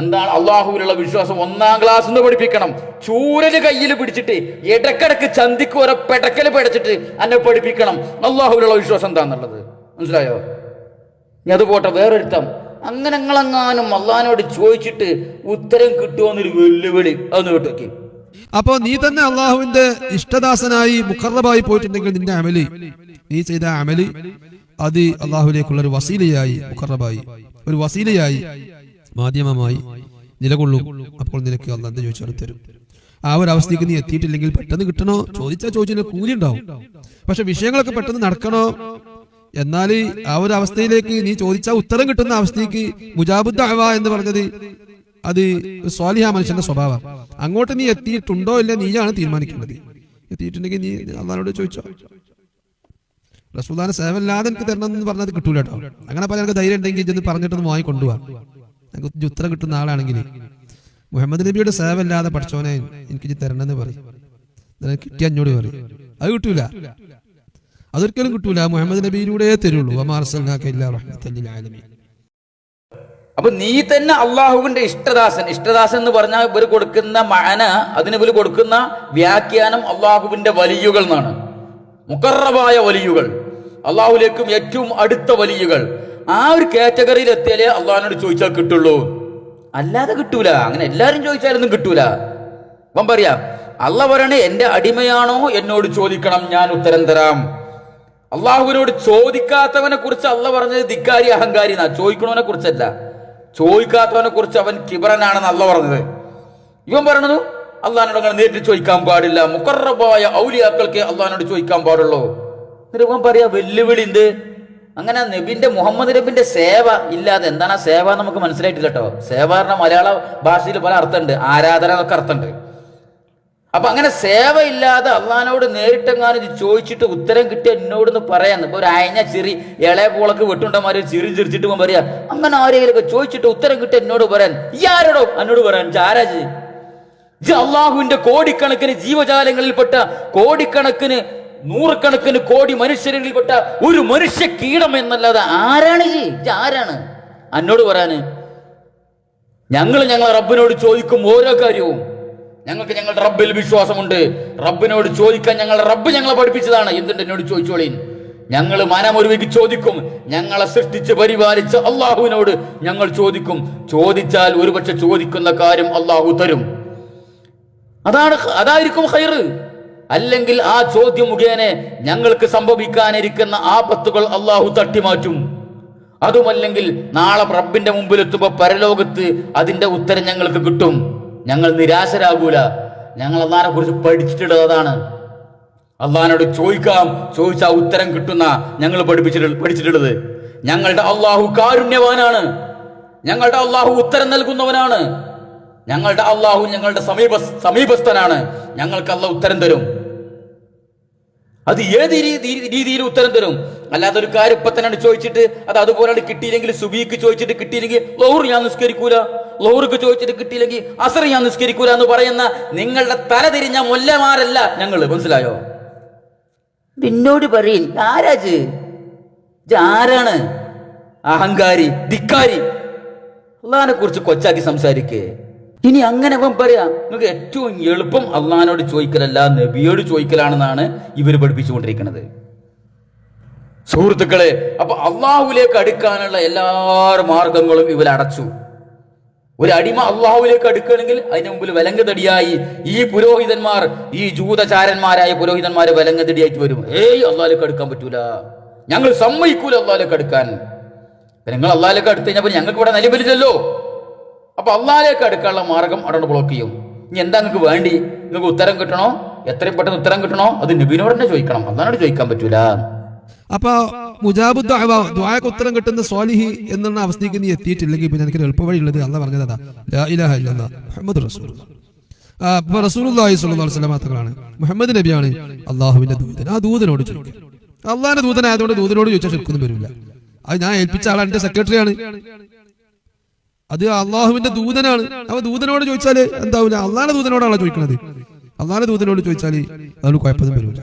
എന്താണ് അള്ളാഹുവിലുള്ള വിശ്വാസം? 1-ാം ക്ലാസ് നിന്ന് പഠിപ്പിക്കണം. ചൂരല് കയ്യിൽ പിടിച്ചിട്ട് ഇടക്കിടക്ക് ചന്തിക്ക് ഓരോ പെടക്കല് പിടച്ചിട്ട് എന്നെ പഠിപ്പിക്കണം അള്ളാഹുവിലുള്ള വിശ്വാസം എന്താന്നുള്ളത്. മനസ്സിലായോ? ഇനി അത് പോട്ടെ, വേറൊരുത്തം അങ്ങനെ ഞങ്ങളെങ്ങാനും അള്ളാഹിനോട് ചോദിച്ചിട്ട് ഉത്തരം കിട്ടുമോന്നൊരു വെല്ലുവിളി അതൊന്ന് കേട്ടോക്കി. അപ്പോ നീ തന്നെ അള്ളാഹുവിന്റെ ഇഷ്ടദാസനായി മുഖർറബായി പോയിട്ടുണ്ടെങ്കിൽ നിന്റെ അമല്, നീ ചെയ്ത അമല് അത് അള്ളാഹുവിലേക്കുള്ള ഒരു വസീലയായി, മുഖർറബായി ഒരു വസീലയായി, മാധ്യമമായി നിലകൊള്ളും. അപ്പോൾ നിനക്ക് അള്ളാഹ് എന്താ ചോദിച്ചാൽ തരും. ആ ഒരു അവസ്ഥയ്ക്ക് നീ എത്തിയിട്ടില്ലെങ്കിൽ പെട്ടെന്ന് കിട്ടണോ, ചോദിച്ചാൽ കൂലി ഉണ്ടാവും. പക്ഷെ വിഷയങ്ങളൊക്കെ പെട്ടെന്ന് നടക്കണോ, എന്നാൽ ആ ഒരു അവസ്ഥയിലേക്ക് നീ ചോദിച്ചാൽ ഉത്തരം കിട്ടുന്ന അവസ്ഥയ്ക്ക് മുജാബുദ് ദഅവ എന്ന് പറഞ്ഞത് അത് സ്വാലിഹ മനുഷ്യന്റെ സ്വഭാവം. അങ്ങോട്ട് നീ എത്തിയിട്ടുണ്ടോ ഇല്ല നീയാണ് തീരുമാനിക്കേണ്ടത്. എത്തിയിട്ടുണ്ടെങ്കിൽ നീ അള്ളാഹുവോട് ചോദിച്ചോ. റസൂലുള്ളാഹിന്റെ സേവല്ലാതെ എനിക്ക് തരണം എന്ന് പറഞ്ഞത് കിട്ടൂല കേട്ടോ. അങ്ങനെ പല ധൈര്യം ഉണ്ടെങ്കിൽ ഇതൊന്ന് പറഞ്ഞിട്ടൊന്ന് വാങ്ങി കൊണ്ടുപോകാം. എനിക്ക് ഉത്തരം കിട്ടുന്ന ആളാണെങ്കിൽ മുഹമ്മദ് നബിയുടെ സേവല്ലാതെ പഠിച്ചോനെ എനിക്ക് തരണമെന്ന് പറയും. കിട്ടിയ അഞ്ഞോട് പറയും. അത് കിട്ടൂല, അതൊരിക്കലും കിട്ടൂല. മുഹമ്മദ് നബിയിലൂടെ തരുള്ളൂ. അപ്പൊ നീ തന്നെ അള്ളാഹുവിന്റെ ഇഷ്ടദാസൻ എന്ന് പറഞ്ഞാൽ ഇവർ കൊടുക്കുന്ന മഅന, അതിന് ഇവർ കൊടുക്കുന്ന വ്യാഖ്യാനം അള്ളാഹുവിന്റെ വലിയുകൾ എന്നാണ്. മുഖറബായ വലിയുകൾ, അള്ളാഹുലേക്കും ഏറ്റവും അടുത്ത വലിയുകൾ. ആ ഒരു കാറ്റഗറിയിൽ എത്തിയാലേ അള്ളാഹിനോട് ചോദിച്ചാൽ കിട്ടുള്ളൂ, അല്ലാതെ കിട്ടൂല. അങ്ങനെ എല്ലാരും ചോദിച്ചാലൊന്നും കിട്ടൂല. അപ്പം പറയാം, അള്ളാഹ് പറയണേ എന്റെ അടിമയാണോ എന്നോട് ചോദിക്കണം, ഞാൻ ഉത്തരം തരാം. അള്ളാഹുവിനോട് ചോദിക്കാത്തവനെ കുറിച്ച് അള്ളാഹ് പറഞ്ഞത് ധിക്കാരി, അഹങ്കാരി എന്നാ. ചോദിക്കണവനെ കുറിച്ചല്ല, ചോദിക്കാത്തവനെ കുറിച്ച് അവൻ കിബറനാണെന്ന് അള്ളാഹ് പറഞ്ഞത്. ഇവൻ പറയണത് അള്ളാഹിനോട് അങ്ങനെ നേരിട്ട് ചോദിക്കാൻ പാടില്ല, മുഖറബായ ഔലിയാക്കൾക്ക് അള്ളാഹിനോട് ചോദിക്കാൻ പാടുള്ളൂ. എന്നിട്ട് ഇവൻ പറയാ വെല്ലുവിളി എന്ത്? അങ്ങനെ നബിന്റെ മുഹമ്മദ് നബിന്റെ സേവ ഇല്ലാതെ എന്താണ് ആ സേവ നമുക്ക് മനസ്സിലായിട്ടില്ല കേട്ടോ. സേവ പറഞ്ഞ മലയാള ഭാഷയിൽ പല അർത്ഥമുണ്ട്, ആരാധന എന്നൊക്കെ അർത്ഥമുണ്ട്. അപ്പൊ അങ്ങനെ സേവ ഇല്ലാതെ അള്ളഹാനോട് നേരിട്ടെങ്ങാനും ചോദിച്ചിട്ട് ഉത്തരം കിട്ടിയ എന്നോടൊന്ന് പറയാന്ന്. ഇപ്പൊ ഒരു അയഞ്ഞ ചിരി ഇളയ പോളക്ക് വെട്ടുണ്ടമാര് ചിരി ചിരിച്ചിട്ട് പറയാ, അങ്ങനെ ആരെങ്കിലൊക്കെ ചോദിച്ചിട്ട് ഉത്തരം കിട്ടിയ എന്നോട് പറയാൻ. ഈ ആരോടോ എന്നോട് പറയാൻ? ആരാജ്? അള്ളാഹുവിന്റെ കോടിക്കണക്കിന് ജീവജാലങ്ങളിൽപ്പെട്ട കോടിക്കണക്കിന് നൂറുകണക്കിന് കോടി മനുഷ്യരിൽപ്പെട്ട ഒരു മനുഷ്യ കീടം എന്നല്ലാതെ ആരാണ്? ആരാണ് എന്നോട് പറയാന്? ഞങ്ങളെ റബ്ബിനോട് ചോദിക്കും ഓരോ കാര്യവും. ഞങ്ങൾക്ക് ഞങ്ങളുടെ റബ്ബിൽ വിശ്വാസമുണ്ട്. റബ്ബിനോട് ചോദിക്കാൻ ഞങ്ങളുടെ റബ്ബ് ഞങ്ങളെ പഠിപ്പിച്ചതാണ്. എന്തുണ്ട് എന്നോട് ചോദിച്ചോളീൻ. ഞങ്ങൾ മനമൊരുവിക്ക് ചോദിക്കും. ഞങ്ങളെ സൃഷ്ടിച്ച് പരിപാലിച്ച അള്ളാഹുവിനോട് ഞങ്ങൾ ചോദിക്കും. ചോദിച്ചാൽ ഒരുപക്ഷെ ചോദിക്കുന്ന കാര്യം അള്ളാഹു തരും. അതായിരിക്കും ഖൈറ്. അല്ലെങ്കിൽ ആ ചോദ്യം മുഖേന ഞങ്ങൾക്ക് സംഭവിക്കാനിരിക്കുന്ന ആപത്തുകൾ അള്ളാഹു തട്ടിമാറ്റും. അതുമല്ലെങ്കിൽ നാളെ റബ്ബിന്റെ മുമ്പിൽ എത്തുമ്പോ പരലോകത്ത് അതിന്റെ ഉത്തരം ഞങ്ങൾക്ക് കിട്ടും. ഞങ്ങൾ നിരാശരാകൂല. ഞങ്ങൾ അള്ളാഹിനെ കുറിച്ച് പഠിച്ചിട്ടുള്ളതാണ്. അള്ളാഹിനോട് ചോദിച്ചാൽ ഉത്തരം കിട്ടുന്ന ഞങ്ങൾ പഠിച്ചിട്ടുള്ളത്. ഞങ്ങളുടെ അള്ളാഹു കാരുണ്യവാനാണ്. ഞങ്ങളുടെ അള്ളാഹു ഉത്തരം നൽകുന്നവനാണ്. ഞങ്ങളുടെ അള്ളാഹു ഞങ്ങളുടെ സമീപസ്ഥനാണ്. ഞങ്ങൾക്ക് അള്ളാഹു ഉത്തരം തരും. അത് ഏത് രീതിയിൽ ഉത്തരം തരും. അല്ലാതെ ഒരു കാര്യം ഇപ്പൊ തന്നെ ചോദിച്ചിട്ട് അത് അതുപോലെ കിട്ടിയില്ലെങ്കിൽ, സുബീക്ക് ചോദിച്ചിട്ട് കിട്ടിയില്ലെങ്കിൽ ലൗഹർ ഞാൻ നിസ്കരിക്കൂല, ലൗഹർക്ക് ചോദിച്ചിട്ട് കിട്ടിയില്ലെങ്കിൽ അസർ ഞാൻ നിസ്കരിക്കൂല എന്ന് പറയുന്ന നിങ്ങളുടെ തല തിരിഞ്ഞ മൊല്ലമാരല്ല ഞങ്ങൾ. മനസ്സിലായോ? പിന്നോട് പറയും ആരാജ്? ആരാണ്? അഹങ്കാരി, ധിക്കാരി. അള്ളാഹിനെ കുറിച്ച് കൊച്ചാക്കി സംസാരിക്കേ. ഇനി അങ്ങനെ അവൻ പറയാ, നിങ്ങൾക്ക് ഏറ്റവും എളുപ്പം അള്ളാഹിനോട് ചോദിക്കലല്ല നബിയോട് ചോദിക്കലാണെന്നാണ് ഇവർ പഠിപ്പിച്ചുകൊണ്ടിരിക്കുന്നത്. സുഹൃത്തുക്കളെ, അപ്പൊ അള്ളാഹുവിലേക്ക് അടുക്കാനുള്ള എല്ലാ മാർഗങ്ങളും ഇവർ അടച്ചു. ഒരു അടിമ അള്ളാഹുവിലേക്ക് അടുക്കണമെങ്കിൽ അതിന് മുമ്പിൽ വിലങ്ങുതടിയായി ഈ പുരോഹിതന്മാർ, ഈ ജൂതചാരന്മാരായ പുരോഹിതന്മാര് വിലങ്ങുതടിയായിട്ട് വരും. അള്ളാഹിലേക്ക് അടുക്കാൻ പറ്റൂല, ഞങ്ങൾ സമ്മതിക്കൂല അള്ളാഹിലേക്ക് അടുക്കാൻ. നിങ്ങൾ അള്ളാഹിലേക്ക് അടുത്ത് കഴിഞ്ഞപ്പോൾ ഞങ്ങൾക്ക് ഇവിടെ നിലവിലില്ലല്ലോ. അപ്പൊ അള്ളാഹിലേക്ക് അടുക്കാനുള്ള മാർഗം അവിടെ ബ്ലോക്ക് ചെയ്യും. ഇനി എന്താ നിങ്ങൾക്ക് വേണ്ടി? നിങ്ങൾക്ക് ഉത്തരം കിട്ടണോ? എത്രയും പെട്ടെന്ന് ഉത്തരം കിട്ടണോ? അത് നബിനോട് തന്നെ ചോദിക്കണം, അള്ളാഹിനോട് ചോദിക്കാൻ പറ്റൂല. അപ്പൊ മുജാബുദ് ദഅവ, ദുആക്ക് ഉത്തരം കിട്ടുന്ന സ്വാലിഹി എന്നുള്ള അവസ്ഥയ്ക്ക് നീ എത്തിയിട്ടില്ലെങ്കിൽ പിന്നെ എനിക്ക് എളുപ്പ വഴിയുള്ളത് അള്ളാഹ് പറഞ്ഞതാ, ലാ ഇലാഹ ഇല്ലല്ലാഹ് മുഹമ്മദ് റസൂലുള്ളാഹ്. അപ്പൊ റസൂലുള്ളാഹി സ്വല്ലല്ലാഹു അലൈഹി വസല്ലം തങ്ങളാണ്, മുഹമ്മദ് നബിയാണ് അള്ളാഹുവിന്റെ ദൂതൻ. ആ ദൂതനോട് ചോദിക്കും. അള്ളാഹിന്റെ ദൂതനായതുകൊണ്ട് ദൂതനോട് ചോദിച്ചാൽ ശരിക്കൊന്നും വരില്ല. അത് ഞാൻ ഏൽപ്പിച്ച ആളാണ്, എന്റെ സെക്രട്ടറിയാണ്, അത് അള്ളാഹുവിന്റെ ദൂതനാണ്. അപ്പൊ ദൂതനോട് ചോദിച്ചാല് എന്താവില്ല, അള്ളാഹിന്റെ ദൂതനോടാണല്ലോ ചോദിക്കുന്നത്. അള്ളാഹിന്റെ ദൂതനോട് ചോദിച്ചാൽ അതുകൊണ്ട് കുഴപ്പമൊന്നും വരില്ല.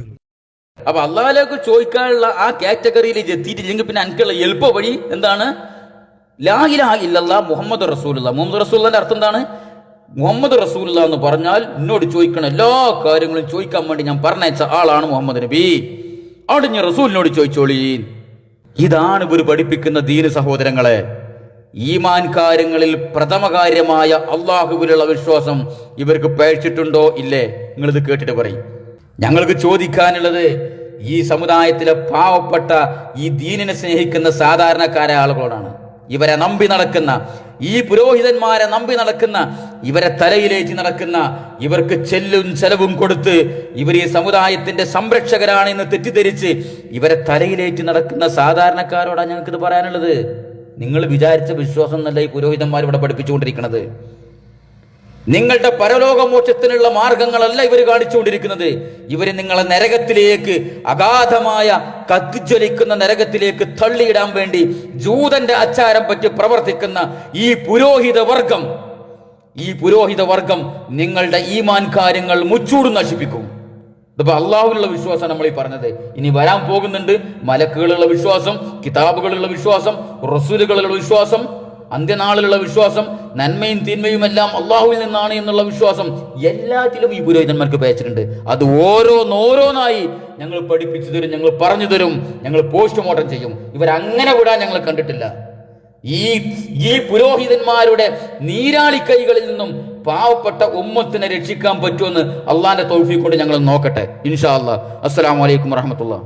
അപ്പൊ അള്ളാഹിലേക്ക് ചോദിക്കാനുള്ള ആ കാറ്റഗറിയിൽ എത്തിയിട്ടില്ലെങ്കിൽ പിന്നെ എനിക്കുള്ള എളുപ്പ വഴി എന്താണ്? ലാ ഇലാഹ ഇല്ലല്ലാഹ് മുഹമ്മദ് റസൂലുള്ളാഹ്. മുഹമ്മദ് റസൂലുള്ളാഹിന്റെ അർത്ഥം എന്താണ്? മുഹമ്മദ് റസൂലുള്ളാഹ് എന്ന് പറഞ്ഞാൽ എന്നോട് ചോദിക്കണ എല്ലാ കാര്യങ്ങളും ചോദിക്കാൻ വേണ്ടി ഞാൻ പറഞ്ഞയച്ച ആളാണ് മുഹമ്മദ് നബി. അവിടെ ഞാൻ റസൂലിനോട് ചോദിച്ചോളീ. ഇതാണ് ഇവർ പഠിപ്പിക്കുന്ന ദീന് സഹോദരങ്ങളെ. ഈമാൻ കാര്യങ്ങളിൽ പ്രഥമ കാര്യമായ അള്ളാഹുവിലുള്ള വിശ്വാസം ഇവർക്ക് പഴിച്ചിട്ടുണ്ടോ ഇല്ലേ? നിങ്ങളിത് കേട്ടിട്ട് പറയും. ഞങ്ങൾക്ക് ചോദിക്കാനുള്ളത് ഈ സമുദായത്തിലെ പാവപ്പെട്ട ഈ ദീനിനെ സ്നേഹിക്കുന്ന സാധാരണക്കാരായ ആളുകളോടാണ്. ഇവരെ നമ്പി നടക്കുന്ന, ഈ പുരോഹിതന്മാരെ നമ്പി നടക്കുന്ന, ഇവരെ തലയിലേറ്റി നടക്കുന്ന, ഇവർക്ക് ചെല്ലും ചെലവും കൊടുത്ത് ഇവർ ഈ സമുദായത്തിന്റെ സംരക്ഷകരാണെന്ന് തെറ്റിദ്ധരിച്ച് ഇവരെ തലയിലേറ്റി നടക്കുന്ന സാധാരണക്കാരോടാണ് ഞങ്ങൾക്കിത് പറയാനുള്ളത്. നിങ്ങൾ വിചാരിച്ച വിശ്വാസം എന്നല്ല ഈ പുരോഹിതന്മാർ ഇവിടെ പഠിപ്പിച്ചുകൊണ്ടിരിക്കുന്നത്. നിങ്ങളുടെ പരലോകമോക്ഷത്തിനുള്ള മാർഗങ്ങളല്ല ഇവർ കാണിച്ചുകൊണ്ടിരിക്കുന്നത്. ഇവര് നിങ്ങളെ നരകത്തിലേക്ക്, അഗാധമായ കത്തിജ്വലിക്കുന്ന നരകത്തിലേക്ക് തള്ളിയിടാൻ വേണ്ടി ജൂതന്റെ ആചാരം പറ്റി പ്രവർത്തിക്കുന്ന ഈ പുരോഹിത വർഗം നിങ്ങളുടെ ഈമാൻ കാര്യങ്ങൾ മുച്ചൂട് നശിപ്പിക്കും. ഇതിപ്പോ അള്ളാഹുവിലുള്ള വിശ്വാസം നമ്മൾ ഈ പറഞ്ഞത്. ഇനി വരാൻ പോകുന്നുണ്ട് മലക്കുകളുള്ള വിശ്വാസം, കിതാബുകളുള്ള വിശ്വാസം, റസൂലുകളുള്ള വിശ്വാസം, അന്ത്യനാളിലുള്ള വിശ്വാസം, നന്മയും തിന്മയും എല്ലാം അള്ളാഹുവിൽ നിന്നാണ് എന്നുള്ള വിശ്വാസം. എല്ലാറ്റിലും ഈ പുരോഹിതന്മാർക്ക് പേച്ചിട്ടുണ്ട്. അത് ഓരോന്നായി ഞങ്ങൾ പഠിപ്പിച്ചു തരും, ഞങ്ങൾ പറഞ്ഞു തരും, ഞങ്ങൾ പോസ്റ്റ്മോർട്ടം ചെയ്യും. ഇവരങ്ങനെ വിടാൻ ഞങ്ങൾ കണ്ടിട്ടില്ല. ഈ പുരോഹിതന്മാരുടെ നീരാളി കൈകളിൽ നിന്നും പാവപ്പെട്ട ഉമ്മത്തിനെ രക്ഷിക്കാൻ പറ്റുമെന്ന് അള്ളാന്റെ തൗഫീഖ് കൊണ്ട് ഞങ്ങൾ നോക്കട്ടെ ഇൻഷാ അല്ലാഹ്. അസ്സലാമു അലൈക്കും വറഹ്മത്തുള്ളാഹി.